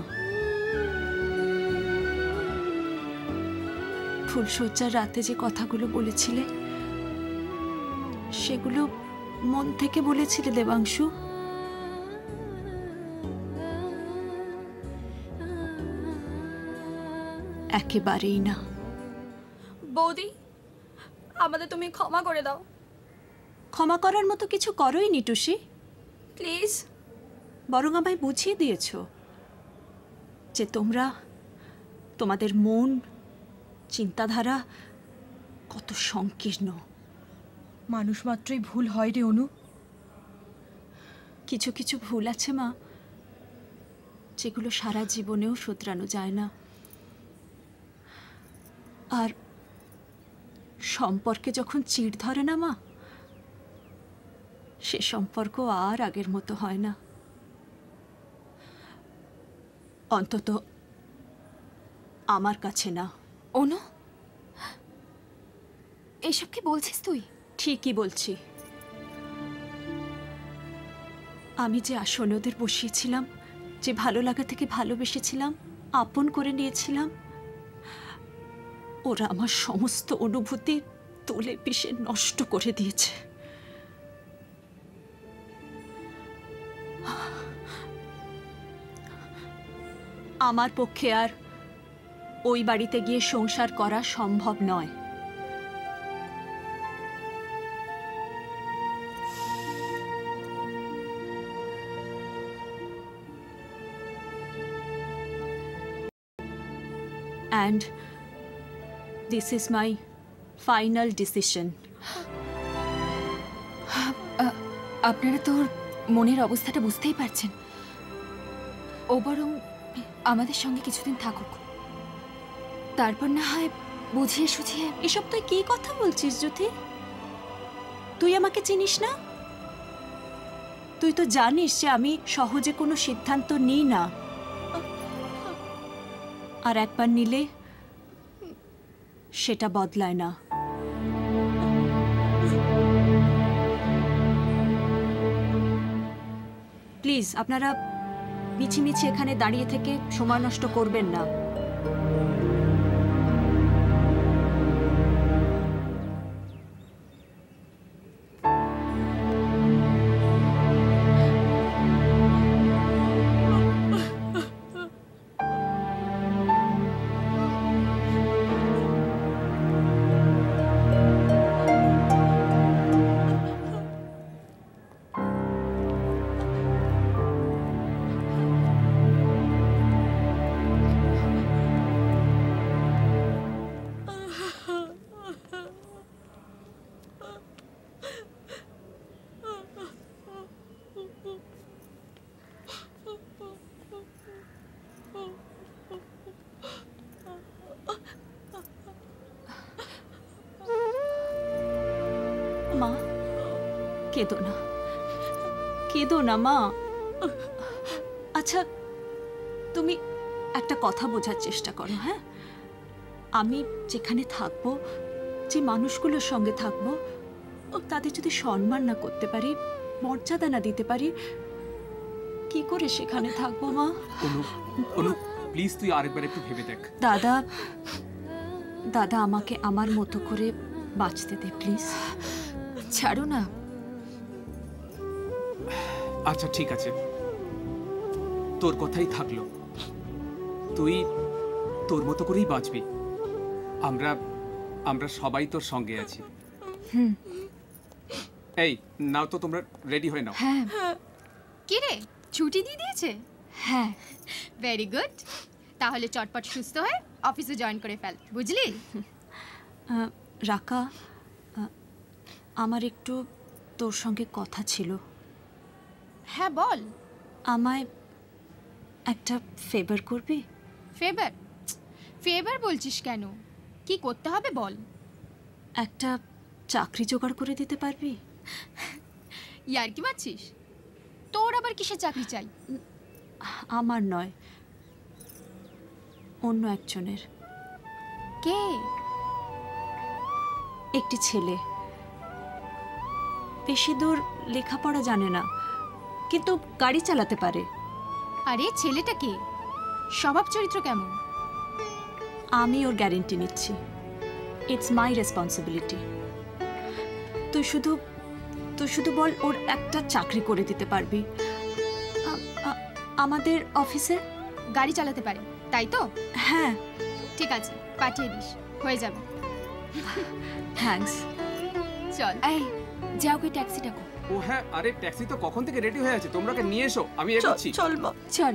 ফুলশয্যার রাতে যে কথাগুলো বলেছিলে সেগুলো মন থেকে বলেছিলে দেবাংশু? একেবারেই না। বৌদি, আমাদের তুমি ক্ষমা করে দাও। ক্ষমা করার মতো কিছু করোই নি টুসি, প্লিজ। বরং আমায় বুঝিয়ে দিয়েছ যে তোমরা, তোমাদের মন চিন্তাধারা কত সংকীর্ণ। মানুষ মাত্রই ভুল হয় রে অনু। কিছু কিছু ভুল আছে মা, যেগুলো সারা জীবনেও শুধরানো যায় না। আর সম্পর্কে যখন চিড় ধরে না মা, সে সম্পর্ক আর আগের মতো হয় না। অন্তত আমার কাছে না। অনু, এসব কি বলছিস তুই? ঠিকই বলছি। আমি যে আসলে ওদের বসিয়েছিলাম, যে ভালো লাগা থেকে ভালোবেসেছিলাম, আপন করে নিয়েছিলাম, ওরা আমার সমস্ত অনুভূতি তোলে পিষে নষ্ট করে দিয়েছে। আমার পক্ষে আর ওই বাড়িতে গিয়ে সংসার করা সম্ভব নয়। And this is my final decision. আপনারা তো ওর মনের অবস্থাটা বুঝতেই পারছেন। ও বরং আমাদের সঙ্গে কিছুদিন থাকুক, তারপর না হয় বুঝিয়ে সুঝিয়ে। এসব তুই কি কথা বলছিস জ্যোতি? তুই আমাকে চিনিস না? তুই তো জানিস যে আমি সহজে কোনো সিদ্ধান্ত নিই না, আর একবার নিলে সেটা বদলায় না। প্লিজ আপনারা মিছিমিছি এখানে দাঁড়িয়ে থেকে সময় নষ্ট করবেন না। মা, কেঁদো না, কেঁদো না মা। আচ্ছা তুমি একটা কথা বোঝার চেষ্টা করো। হ্যাঁ, আমি যেখানে থাকবো, যে মানুষগুলোর সঙ্গে থাকবো, তাদের যদি সম্মান না করতে পারি, মর্যাদা না দিতে পারি, কি করে সেখানে থাকবো মা? অনু প্লিজ তুই আরেকবার একটু ভেবে দেখ। দাদা, দাদা আমাকে আমার মতো করে বাঁচতে দে প্লিজ। ছাড়ো না। আচ্ছা ঠিক আছে, তোর কথাই থাকলো, তুই তোর মতো করেই বাঁচবি। আমরা আমরা সবাই তোর সঙ্গে আছি। এই নাও তো, তোমরা রেডি হয়ে নাও। হ্যাঁ। কি রে, ছুটি দিয়ে দিয়েছে? হ্যাঁ। ভেরি গুড, তাহলে চটপট সুস্থ হয়ে অফিসে জয়েন করে ফেল, বুঝলি? রাকা, আমার একটু তোর সঙ্গে কথা ছিল। হ্যাঁ বল। আমায় একটা ফেভার করবি? ফেভার? ফেভার বলছিস কেন? কি করতে হবে বল। একটা চাকরি জোগাড় করে দিতে পারবি? ইয়ার কি মারছিস? তোর আবার কিসের চাকরি চাই? আমার নয়, অন্য একজনের। কে? একটি ছেলে, বেশি দূর লেখাপড়া জানে না, কিন্তু গাড়ি চালাতে পারে। আরে ছেলেটা কে? স্বভাব চরিত্র কেমন? আমি ওর গ্যারেন্টি নিচ্ছি। It's my responsibility. তুই শুধু বল ওর একটা চাকরি করে দিতে পারবি আমাদের অফিসে। গাড়ি চালাতে পারে তাই তো? হ্যাঁ। ঠিক আছে, পাঠিয়ে দিস, হয়ে যাবে। থ্যাঙ্কস। চল। এই যাও, কে ট্যাক্সি ডাকো। ও হ্যাঁ, আরে ট্যাক্সি তো কখন থেকে রেডি হয়ে আছে, তোমরা কে নিয়ে এসো, আমি এগোচ্ছি। চল মা, চল।